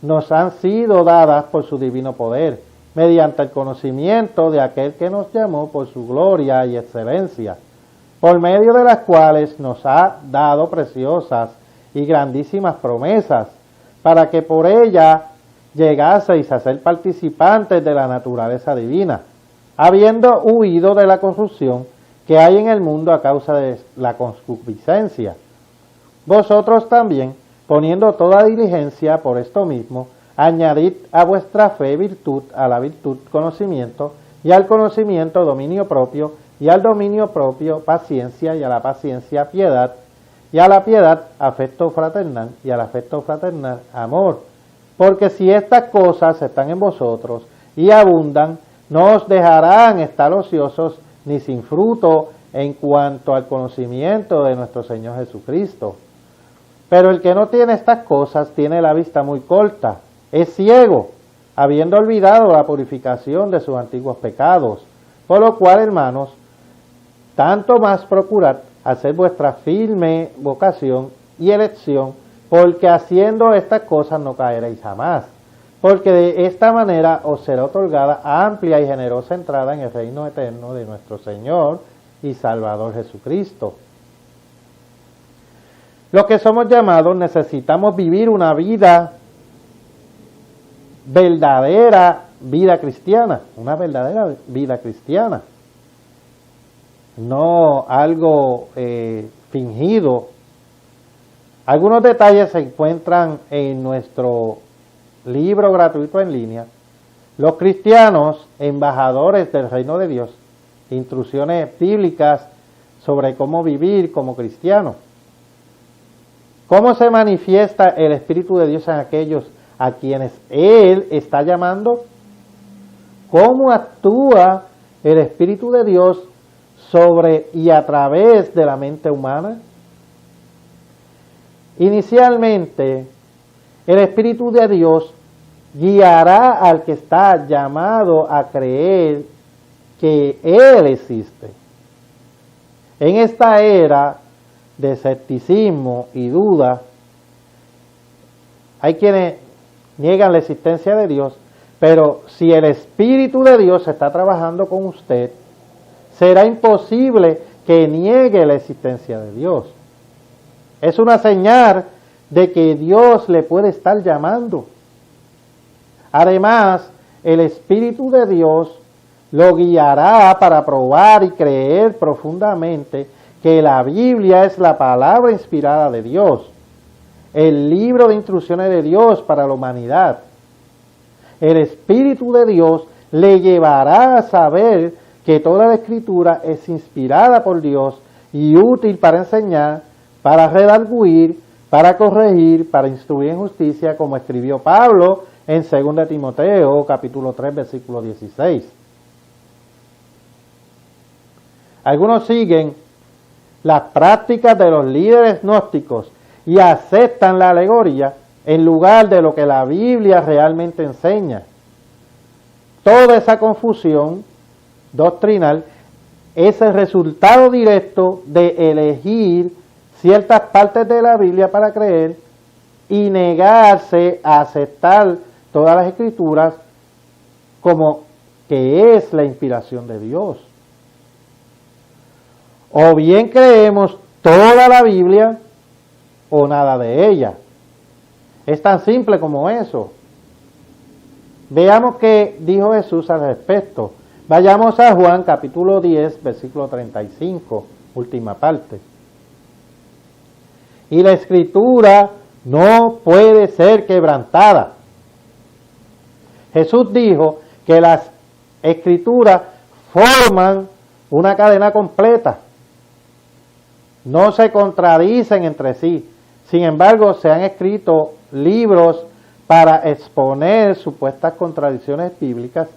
Speaker 1: nos han sido dadas por su divino poder, mediante el conocimiento de aquel que nos llamó por su gloria y excelencia, por medio de las cuales nos ha dado preciosas y grandísimas promesas, para que por ella llegaseis a ser participantes de la naturaleza divina, habiendo huido de la corrupción que hay en el mundo a causa de la concupiscencia. Vosotros también, poniendo toda diligencia por esto mismo, añadid a vuestra fe virtud, a la virtud conocimiento, y al conocimiento dominio propio, y al dominio propio paciencia, y a la paciencia piedad, y a la piedad afecto fraternal, y al afecto fraternal amor. Porque si estas cosas están en vosotros y abundan, no os dejarán estar ociosos ni sin fruto en cuanto al conocimiento de nuestro Señor Jesucristo. Pero el que no tiene estas cosas tiene la vista muy corta, es ciego, habiendo olvidado la purificación de sus antiguos pecados. Por lo cual, hermanos, tanto más procurad hacer vuestra firme vocación y elección, porque haciendo estas cosas no caeréis jamás, porque de esta manera os será otorgada amplia y generosa entrada en el reino eterno de nuestro Señor y Salvador Jesucristo. Los que somos llamados necesitamos vivir una verdadera vida cristiana, una verdadera vida cristiana, no algo fingido, Algunos detalles se encuentran en nuestro libro gratuito en línea, Los cristianos, embajadores del reino de Dios, instrucciones bíblicas sobre cómo vivir como cristiano. ¿Cómo se manifiesta el Espíritu de Dios en aquellos a quienes Él está llamando? ¿Cómo actúa el Espíritu de Dios sobre y a través de la mente humana? Inicialmente, el Espíritu de Dios guiará al que está llamado a creer que Él existe. En esta era de escepticismo y duda, hay quienes niegan la existencia de Dios, pero si el Espíritu de Dios está trabajando con usted, será imposible que niegue la existencia de Dios. Es una señal de que Dios le puede estar llamando. Además, el Espíritu de Dios lo guiará para probar y creer profundamente que la Biblia es la palabra inspirada de Dios, el libro de instrucciones de Dios para la humanidad. El Espíritu de Dios le llevará a saber que toda la Escritura es inspirada por Dios y útil para enseñar, para redarguir, para corregir, para instruir en justicia, como escribió Pablo en 2 Timoteo, capítulo 3, versículo 16. Algunos siguen las prácticas de los líderes gnósticos y aceptan la alegoría en lugar de lo que la Biblia realmente enseña. Toda esa confusión doctrinal es el resultado directo de elegir ciertas partes de la Biblia para creer y negarse a aceptar todas las Escrituras como que es la inspiración de Dios. O bien creemos toda la Biblia o nada de ella. Es tan simple como eso. Veamos qué dijo Jesús al respecto. Vayamos a Juan capítulo 10, versículo 35, última parte. Y la Escritura no puede ser quebrantada. Jesús dijo que las Escrituras forman una cadena completa. No se contradicen entre sí. Sin embargo, se han escrito libros para exponer supuestas contradicciones bíblicas.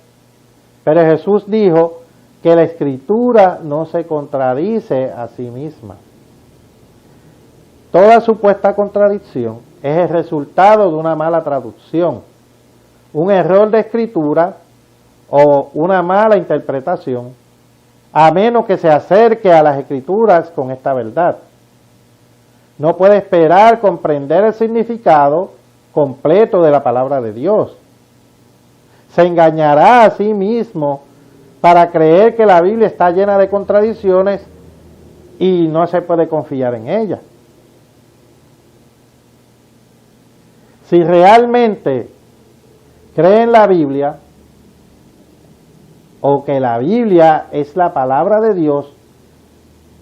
Speaker 1: Pero Jesús dijo que la Escritura no se contradice a sí misma. Toda supuesta contradicción es el resultado de una mala traducción, un error de escritura o una mala interpretación, a menos que se acerque a las Escrituras con esta verdad. No puede esperar comprender el significado completo de la palabra de Dios. Se engañará a sí mismo para creer que la Biblia está llena de contradicciones y no se puede confiar en ella. Si realmente cree en la Biblia, o que la Biblia es la palabra de Dios,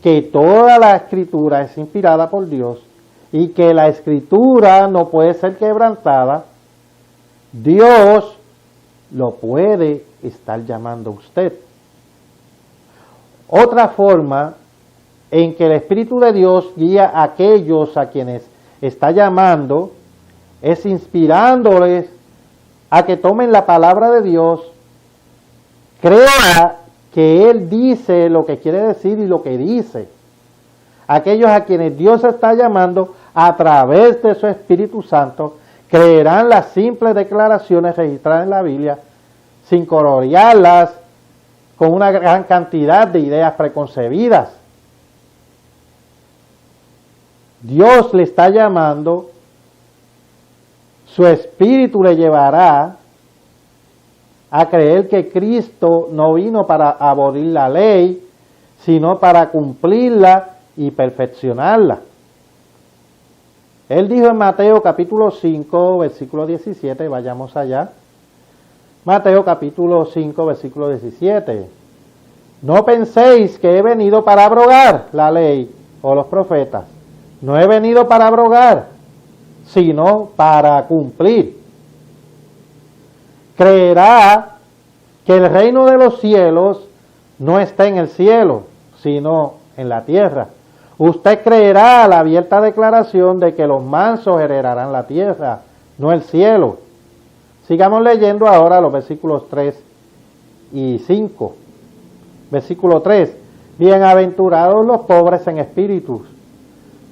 Speaker 1: que toda la Escritura es inspirada por Dios y que la Escritura no puede ser quebrantada, Dios lo puede estar llamando a usted. Otra forma en que el Espíritu de Dios guía a aquellos a quienes está llamando es inspirándoles a que tomen la palabra de Dios, crea que Él dice lo que quiere decir y lo que dice. Aquellos a quienes Dios está llamando a través de su Espíritu Santo creerán las simples declaraciones registradas en la Biblia sin colorearlas con una gran cantidad de ideas preconcebidas. Dios le está llamando, su Espíritu le llevará a creer que Cristo no vino para abolir la ley, sino para cumplirla y perfeccionarla. Él dijo en Mateo capítulo 5, versículo 17, vayamos allá. Mateo capítulo 5, versículo 17. No penséis que he venido para abrogar la ley o los profetas. No he venido para abrogar, sino para cumplir. Creerá que el reino de los cielos no está en el cielo, sino en la tierra. Usted creerá la abierta declaración de que los mansos heredarán la tierra, no el cielo. Sigamos leyendo ahora los versículos 3 y 5. Versículo 3. Bienaventurados los pobres en espíritu,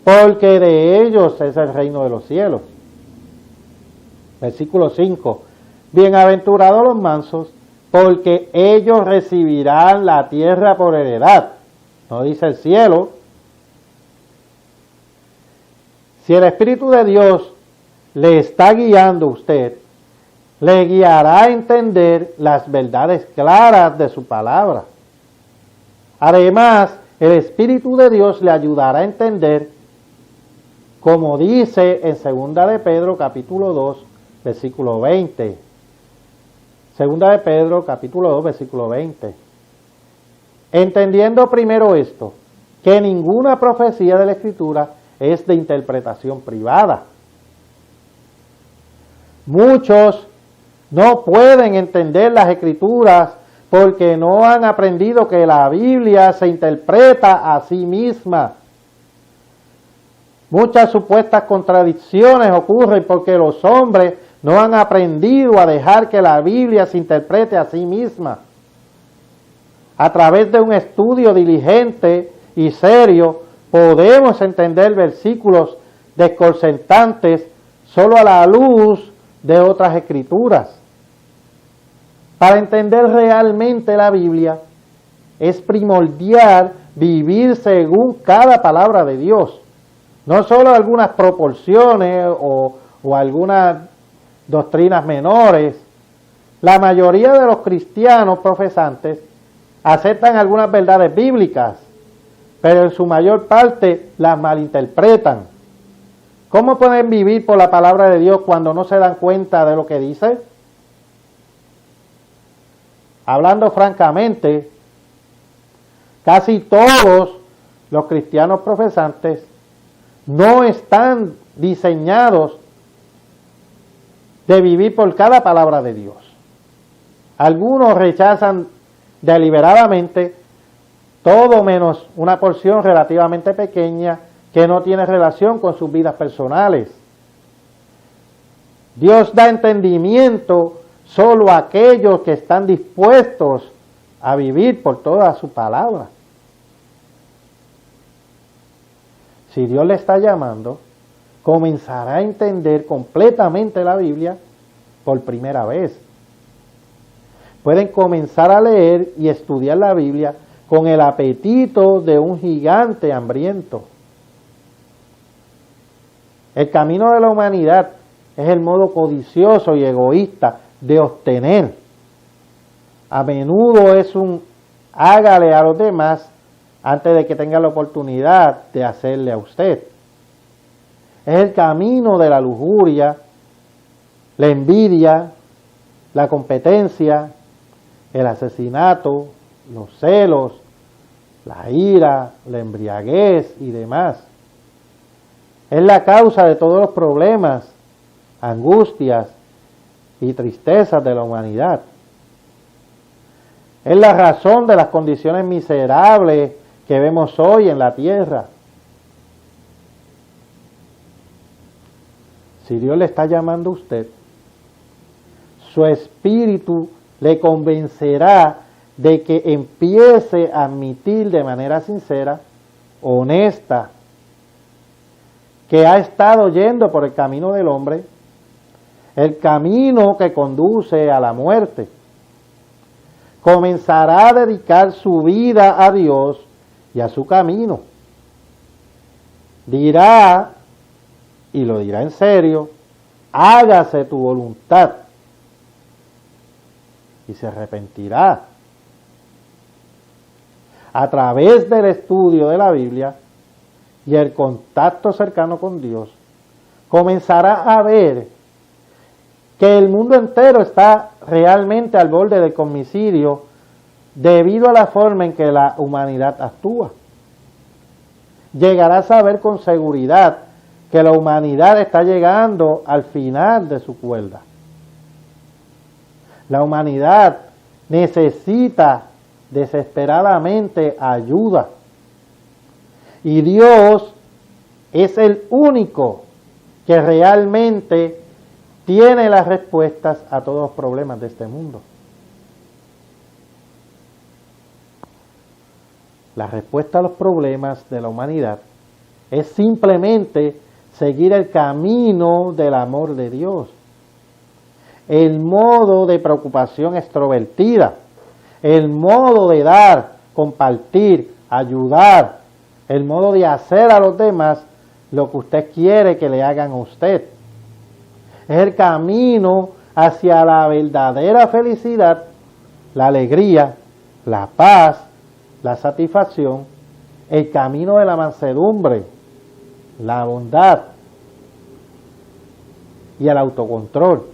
Speaker 1: porque de ellos es el reino de los cielos. Versículo 5. Bienaventurados los mansos, porque ellos recibirán la tierra por heredad. No dice el cielo. Si el Espíritu de Dios le está guiando a usted, le guiará a entender las verdades claras de su palabra. Además, el Espíritu de Dios le ayudará a entender, como dice en 2 de Pedro capítulo 2, versículo 20. 2 de Pedro capítulo 2, versículo 20. Entendiendo primero esto, que ninguna profecía de la Escritura es de interpretación privada. Muchos no pueden entender las Escrituras porque no han aprendido que la Biblia se interpreta a sí misma. Muchas supuestas contradicciones ocurren porque los hombres no han aprendido a dejar que la Biblia se interprete a sí misma. A través de un estudio diligente y serio, podemos entender versículos desconcertantes solo a la luz de otras escrituras. Para entender realmente la Biblia, es primordial vivir según cada palabra de Dios. No solo algunas proporciones o algunas doctrinas menores. La mayoría de los cristianos profesantes aceptan algunas verdades bíblicas, pero en su mayor parte las malinterpretan. ¿Cómo pueden vivir por la palabra de Dios cuando no se dan cuenta de lo que dice? Hablando francamente, casi todos los cristianos profesantes no están diseñados de vivir por cada palabra de Dios. Algunos rechazan deliberadamente todo menos una porción relativamente pequeña que no tiene relación con sus vidas personales. Dios da entendimiento solo a aquellos que están dispuestos a vivir por toda su palabra. Si Dios le está llamando, comenzará a entender completamente la Biblia por primera vez. Pueden comenzar a leer y estudiar la Biblia con el apetito de un gigante hambriento. El camino de la humanidad es el modo codicioso y egoísta de obtener. A menudo es un hágale a los demás antes de que tenga la oportunidad de hacerle a usted. Es el camino de la lujuria, la envidia, la competencia, el asesinato, los celos, la ira, la embriaguez y demás. Es la causa de todos los problemas, angustias y tristezas de la humanidad. Es la razón de las condiciones miserables que vemos hoy en la tierra. Si Dios le está llamando a usted, su espíritu le convencerá de que empiece a admitir de manera sincera, honesta, que ha estado yendo por el camino del hombre, el camino que conduce a la muerte. Comenzará a dedicar su vida a Dios y a su camino. Dirá, y lo dirá en serio, hágase tu voluntad. Y se arrepentirá. A través del estudio de la Biblia y el contacto cercano con Dios, comenzará a ver que el mundo entero está realmente al borde del homicidio debido a la forma en que la humanidad actúa. llegará a saber con seguridad que la humanidad está llegando al final de su cuerda. La humanidad necesita desesperadamente ayuda. Y Dios es el único que realmente tiene las respuestas a todos los problemas de este mundo. La respuesta a los problemas de la humanidad es simplemente seguir el camino del amor de Dios. El modo de preocupación extrovertida, el modo de dar, compartir, ayudar, el modo de hacer a los demás lo que usted quiere que le hagan a usted. Es el camino hacia la verdadera felicidad, la alegría, la paz, la satisfacción, el camino de la mansedumbre, la bondad y el autocontrol.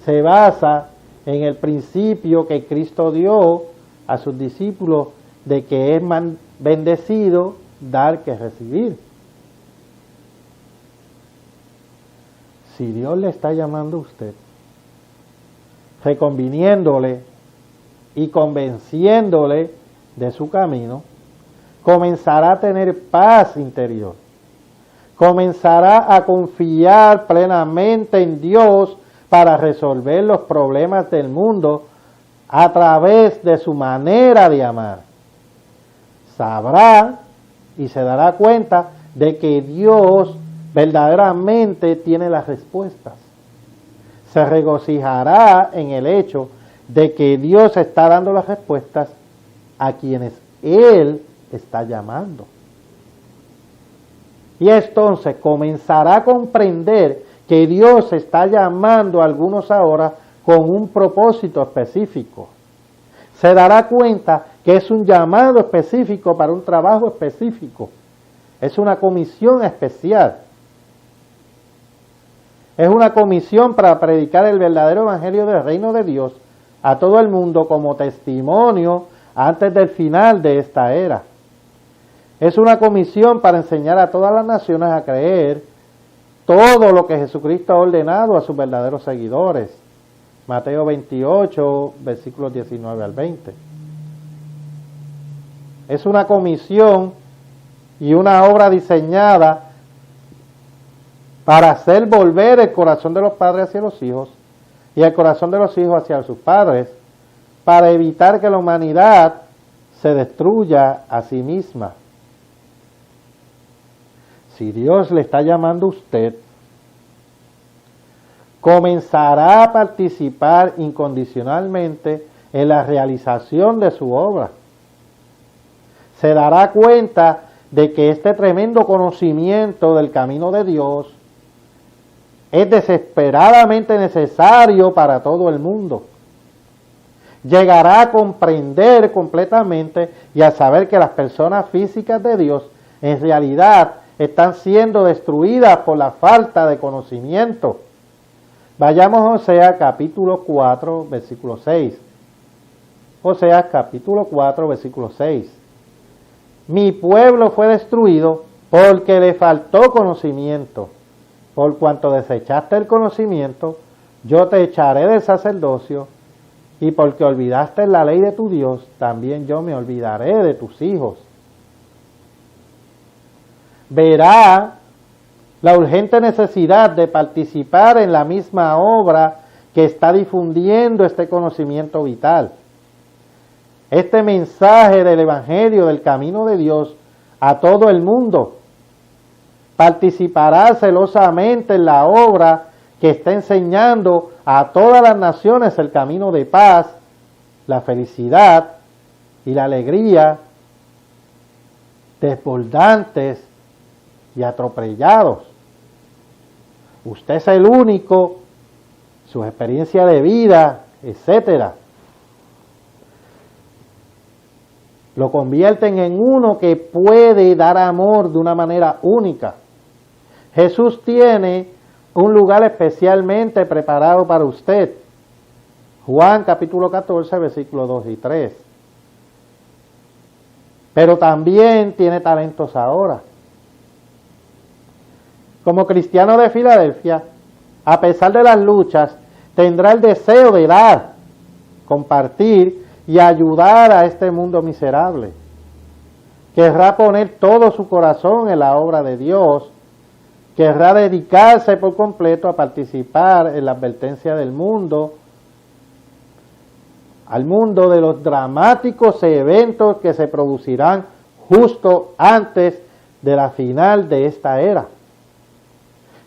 Speaker 1: Se basa en el principio que Cristo dio a sus discípulos de que es más bendecido dar que recibir. Si Dios le está llamando a usted, reconviniéndole y convenciéndole de su camino, comenzará a tener paz interior, comenzará a confiar plenamente en Dios para resolver los problemas del mundo a través de su manera de amar. Sabrá y se dará cuenta de que Dios verdaderamente tiene las respuestas. Se regocijará en el hecho de que Dios está dando las respuestas a quienes Él está llamando. Y entonces comenzará a comprender que Dios está llamando a algunos ahora con un propósito específico. Se dará cuenta que es un llamado específico para un trabajo específico. Es una comisión especial. Es una comisión para predicar el verdadero evangelio del reino de Dios a todo el mundo como testimonio antes del final de esta era. Es una comisión para enseñar a todas las naciones a creer todo lo que Jesucristo ha ordenado a sus verdaderos seguidores. Mateo 28, versículos 19 al 20. Es una comisión y una obra diseñada para hacer volver el corazón de los padres hacia los hijos y el corazón de los hijos hacia sus padres, para evitar que la humanidad se destruya a sí misma. Si Dios le está llamando a usted, comenzará a participar incondicionalmente en la realización de su obra. Se dará cuenta de que este tremendo conocimiento del camino de Dios es desesperadamente necesario para todo el mundo. Llegará a comprender completamente y a saber que las personas físicas de Dios en realidad están siendo destruidas por la falta de conocimiento. Vayamos a Oseas capítulo 4, versículo 6. Oseas capítulo 4, versículo 6. Mi pueblo fue destruido porque le faltó conocimiento. Por cuanto desechaste el conocimiento, yo te echaré del sacerdocio, y porque olvidaste la ley de tu Dios, también yo me olvidaré de tus hijos. Verá la urgente necesidad de participar en la misma obra que está difundiendo este conocimiento vital. Este mensaje del Evangelio, del camino de Dios, a todo el mundo. Participará celosamente en la obra que está enseñando a todas las naciones el camino de paz, la felicidad y la alegría, desbordantes y atropellados. Usted es el único, su experiencia de vida, etcétera, lo convierten en uno que puede dar amor de una manera única. Jesús tiene un lugar especialmente preparado para usted. Juan capítulo 14, versículos 2 y 3. pero también tiene talentos ahora. Como cristiano de Filadelfia, a pesar de las luchas, tendrá el deseo de dar, compartir y ayudar a este mundo miserable. Querrá poner todo su corazón en la obra de Dios, querrá dedicarse por completo a participar en la advertencia del mundo, al mundo de los dramáticos eventos que se producirán justo antes de la final de esta era.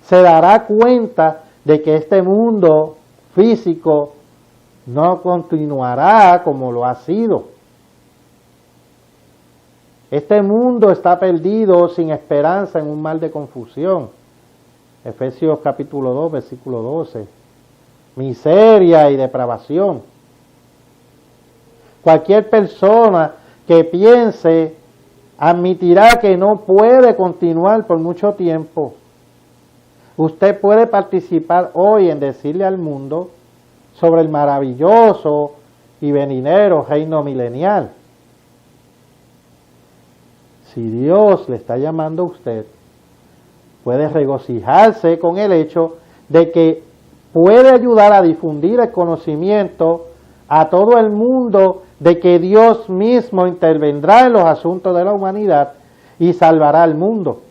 Speaker 1: Se dará cuenta de que este mundo físico no continuará como lo ha sido. Este mundo está perdido sin esperanza en un mar de confusión. Efesios capítulo 2, versículo 12. Miseria y depravación. Cualquier persona que piense admitirá que no puede continuar por mucho tiempo. Usted puede participar hoy en decirle al mundo sobre el maravilloso y venidero reino milenial. Si Dios le está llamando a usted, puede regocijarse con el hecho de que puede ayudar a difundir el conocimiento a todo el mundo de que Dios mismo intervendrá en los asuntos de la humanidad y salvará al mundo.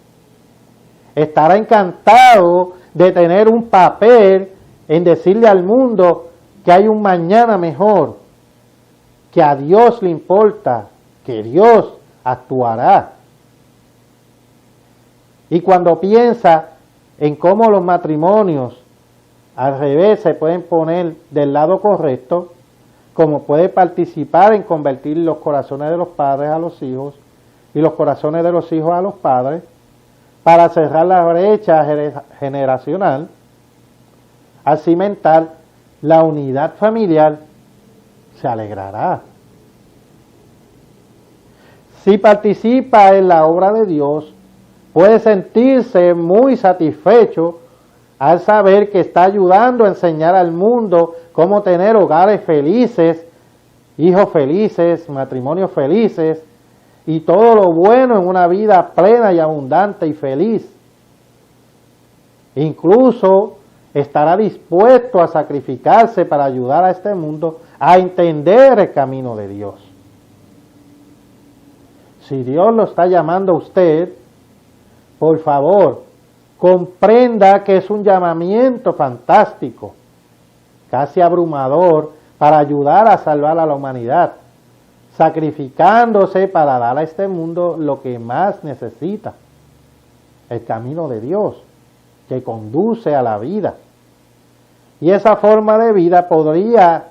Speaker 1: Estará encantado de tener un papel en decirle al mundo que hay un mañana mejor, que a Dios le importa, que Dios actuará. Y cuando piensa en cómo los matrimonios al revés se pueden poner del lado correcto, como puede participar en convertir los corazones de los padres a los hijos y los corazones de los hijos a los padres, para cerrar la brecha generacional, al cimentar la unidad familiar, se alegrará. Si participa en la obra de Dios, puede sentirse muy satisfecho al saber que está ayudando a enseñar al mundo cómo tener hogares felices, hijos felices, matrimonios felices, y todo lo bueno en una vida plena y abundante y feliz. Incluso estará dispuesto a sacrificarse para ayudar a este mundo a entender el camino de Dios. Si Dios lo está llamando a usted, por favor, comprenda que es un llamamiento fantástico, casi abrumador, para ayudar a salvar a la humanidad, sacrificándose para dar a este mundo lo que más necesita, el camino de Dios, que conduce a la vida. Y esa forma de vida podría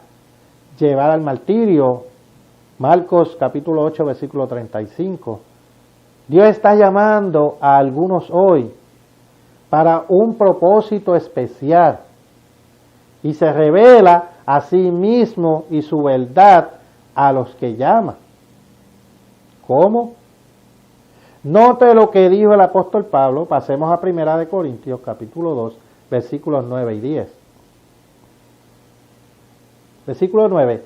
Speaker 1: llevar al martirio. Marcos capítulo 8, versículo 35. Dios está llamando a algunos hoy para un propósito especial y se revela a sí mismo y su verdad a los que llama. ¿Cómo? Note lo que dijo el apóstol Pablo. Pasemos a 1 Corintios capítulo 2, versículos 9 y 10. Versículo 9.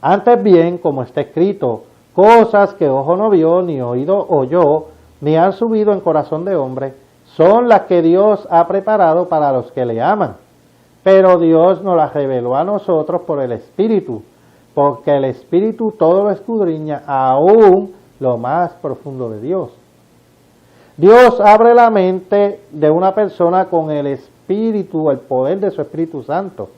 Speaker 1: Antes bien, como está escrito, cosas que ojo no vio, ni oído oyó, ni han subido en corazón de hombre, son las que Dios ha preparado para los que le aman. Pero Dios nos las reveló a nosotros por el Espíritu, porque el Espíritu todo lo escudriña, aún lo más profundo de Dios. Dios abre la mente de una persona con el Espíritu, el poder de su Espíritu Santo.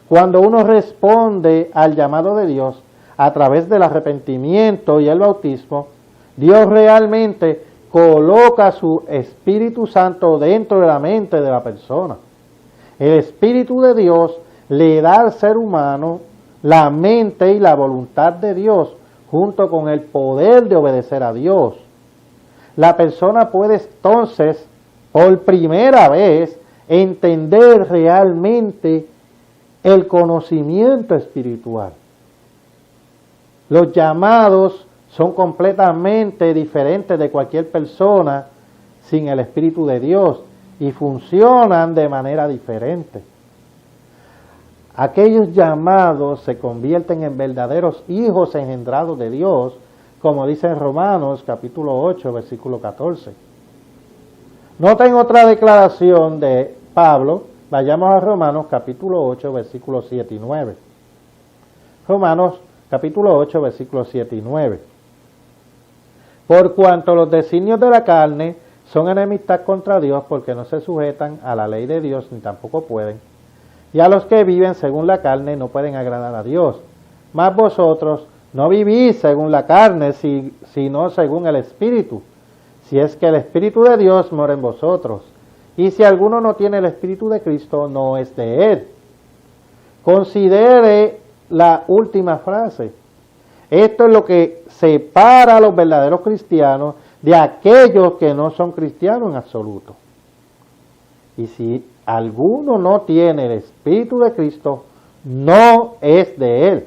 Speaker 1: Cuando uno responde al llamado de Dios a través del arrepentimiento y el bautismo, Dios realmente coloca su Espíritu Santo dentro de la mente de la persona. El Espíritu de Dios le da al ser humano la mente y la voluntad de Dios, junto con el poder de obedecer a Dios. La persona puede entonces, por primera vez, entender realmente el conocimiento espiritual. Los llamados son completamente diferentes de cualquier persona sin el Espíritu de Dios y funcionan de manera diferente. Aquellos llamados se convierten en verdaderos hijos engendrados de Dios, como dice en Romanos capítulo 8, versículo 14. Noten otra declaración de Pablo. Vayamos a Romanos capítulo 8, versículos 7 y 9. Romanos capítulo 8, versículos 7 y 9. Por cuanto los designios de la carne son enemistad contra Dios, porque no se sujetan a la ley de Dios, ni tampoco pueden. Y a los que viven según la carne no pueden agradar a Dios. Mas vosotros no vivís según la carne, sino según el Espíritu. Si es que el Espíritu de Dios mora en vosotros. Y si alguno no tiene el Espíritu de Cristo, no es de él. Considere la última frase. Esto es lo que separa a los verdaderos cristianos de aquellos que no son cristianos en absoluto. Y si alguno no tiene el Espíritu de Cristo, no es de él.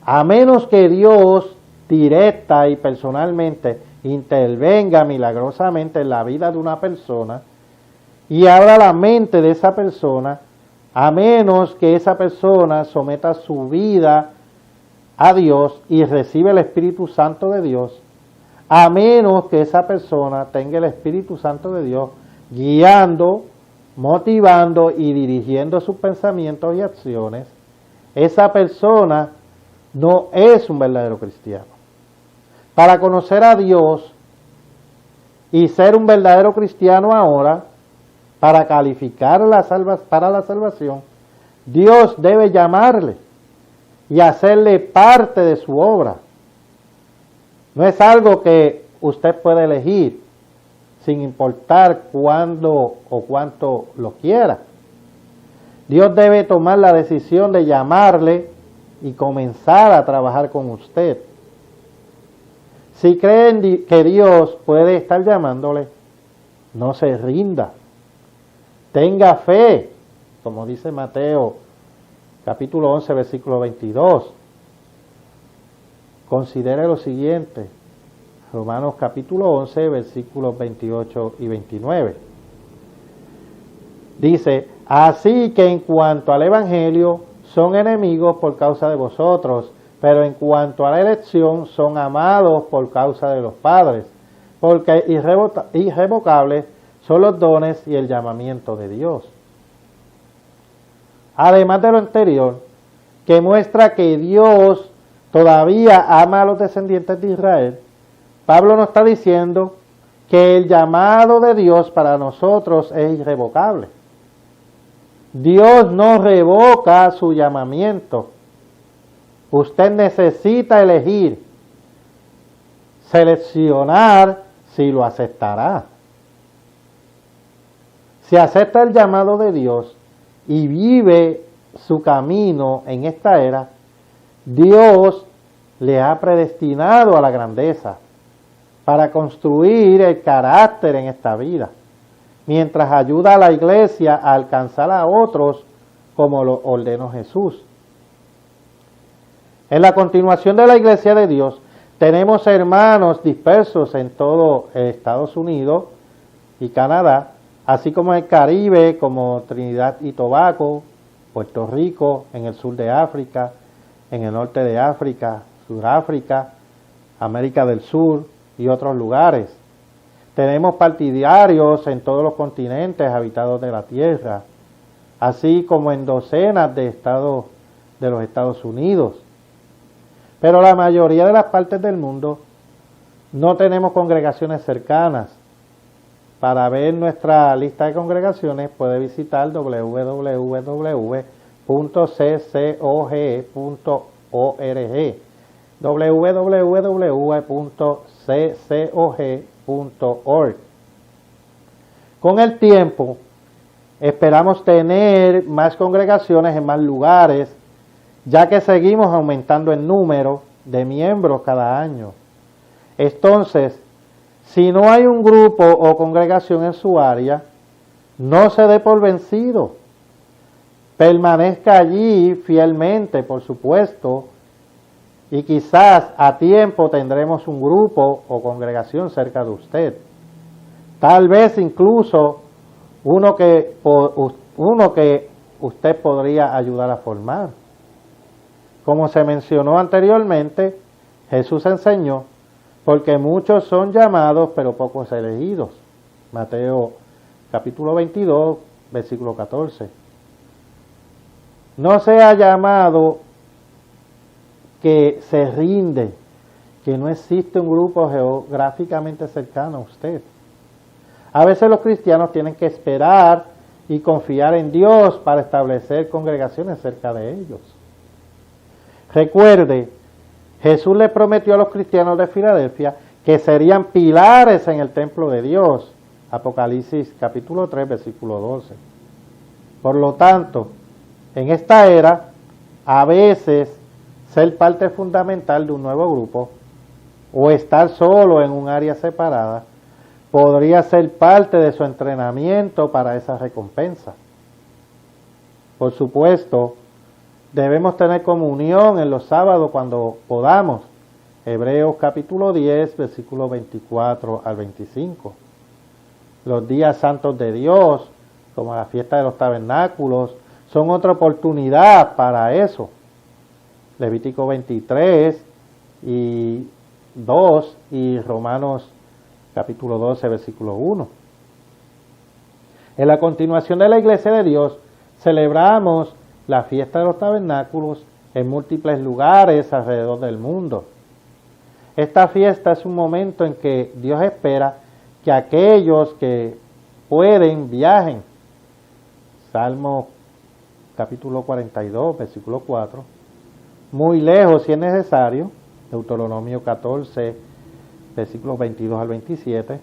Speaker 1: A menos que Dios directa y personalmente intervenga milagrosamente en la vida de una persona y abra la mente de esa persona, a menos que esa persona someta su vida a Dios y reciba el Espíritu Santo de Dios, a menos que esa persona tenga el Espíritu Santo de Dios guiando, motivando y dirigiendo sus pensamientos y acciones, esa persona no es un verdadero cristiano. Para conocer a Dios y ser un verdadero cristiano ahora, para calificar para la salvación, Dios debe llamarle y hacerle parte de su obra. No es algo que usted puede elegir, sin importar cuándo o cuánto lo quiera. Dios debe tomar la decisión de llamarle y comenzar a trabajar con usted. Si creen que Dios puede estar llamándole, no se rinda. Tenga fe, como dice Mateo capítulo 11, versículo 22. Considere lo siguiente, Romanos capítulo 11, versículos 28 y 29. Dice, así que en cuanto al Evangelio, son enemigos por causa de vosotros, pero en cuanto a la elección, son amados por causa de los padres, porque irrevocables son los dones y el llamamiento de Dios. Además de lo anterior, que muestra que Dios todavía ama a los descendientes de Israel, Pablo nos está diciendo que el llamado de Dios para nosotros es irrevocable. Dios no revoca su llamamiento. Usted necesita elegir, seleccionar si lo aceptará. Si acepta el llamado de Dios y vive su camino en esta era, Dios le ha predestinado a la grandeza para construir el carácter en esta vida, mientras ayuda a la iglesia a alcanzar a otros como lo ordenó Jesús. En la continuación de la iglesia de Dios, tenemos hermanos dispersos en todo Estados Unidos y Canadá, así como en el Caribe, como Trinidad y Tobago, Puerto Rico, en el sur de África, en el norte de África, Sudáfrica, América del Sur y otros lugares. Tenemos partidarios en todos los continentes habitados de la tierra, así como en docenas de estados de los Estados Unidos. Pero la mayoría de las partes del mundo no tenemos congregaciones cercanas. Para ver nuestra lista de congregaciones puede visitar www.ccog.org, www.ccog.org. Con el tiempo, esperamos tener más congregaciones en más lugares, ya que seguimos aumentando el número de miembros cada año. Entonces, si no hay un grupo o congregación en su área, no se dé por vencido. Permanezca allí fielmente, por supuesto, y quizás a tiempo tendremos un grupo o congregación cerca de usted. Tal vez incluso uno que usted podría ayudar a formar. Como se mencionó anteriormente, Jesús enseñó, porque muchos son llamados, pero pocos elegidos. Mateo capítulo 22, versículo 14. No sea llamado que se rinde, que no existe un grupo geográficamente cercano a usted. A veces los cristianos tienen que esperar y confiar en Dios para establecer congregaciones cerca de ellos. Recuerde, Jesús le prometió a los cristianos de Filadelfia que serían pilares en el templo de Dios. Apocalipsis capítulo 3, versículo 12. Por lo tanto, en esta era, a veces ser parte fundamental de un nuevo grupo o estar solo en un área separada podría ser parte de su entrenamiento para esa recompensa. Por supuesto, debemos tener comunión en los sábados cuando podamos. Hebreos capítulo 10, versículos 24 al 25. Los días santos de Dios, como la fiesta de los tabernáculos, son otra oportunidad para eso. Levítico 23 y 2 y Romanos capítulo 12, versículo 1. En la continuación de la Iglesia de Dios, celebramos la fiesta de los tabernáculos en múltiples lugares alrededor del mundo. Esta fiesta es un momento en que Dios espera que aquellos que pueden viajen. Salmo capítulo 42, versículo 4. Muy lejos si es necesario. Deuteronomio 14, versículos 22 al 27.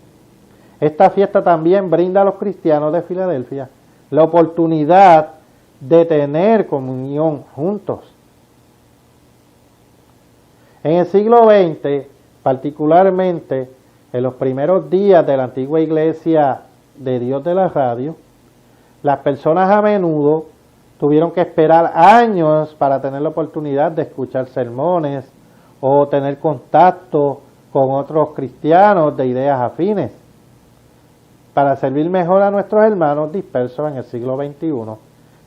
Speaker 1: Esta fiesta también brinda a los cristianos de Filadelfia la oportunidad de tener comunión juntos. En el siglo XX, particularmente en los primeros días de la antigua iglesia de Dios de la radio, las personas a menudo tuvieron que esperar años para tener la oportunidad de escuchar sermones o tener contacto con otros cristianos de ideas afines. Para servir mejor a nuestros hermanos dispersos en el siglo XXI,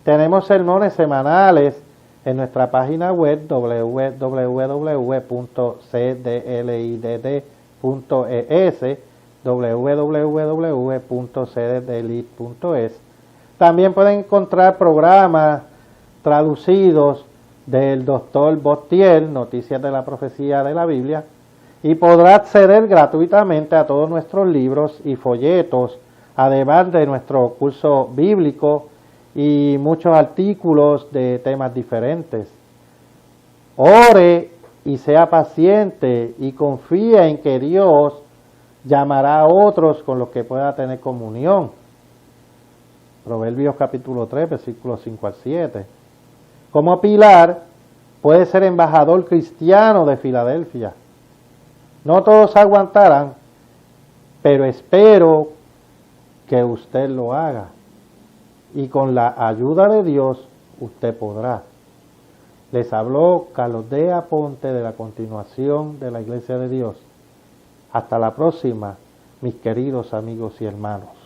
Speaker 1: tenemos sermones semanales en nuestra página web www.cdlidd.es, www.cdlidd.es. También pueden encontrar programas traducidos del Dr. Bostiel, Noticias de la Profecía de la Biblia, y podrá acceder gratuitamente a todos nuestros libros y folletos, además de nuestro curso bíblico y muchos artículos de temas diferentes. Ore y sea paciente y confía en que Dios llamará a otros con los que pueda tener comunión. Proverbios capítulo 3, versículos 5 al 7. Como pilar, puede ser embajador cristiano de Filadelfia. No todos aguantarán, pero espero que usted lo haga. Y con la ayuda de Dios, usted podrá. Les habló Carlos D. Aponte de la continuación de la Iglesia de Dios. Hasta la próxima, mis queridos amigos y hermanos.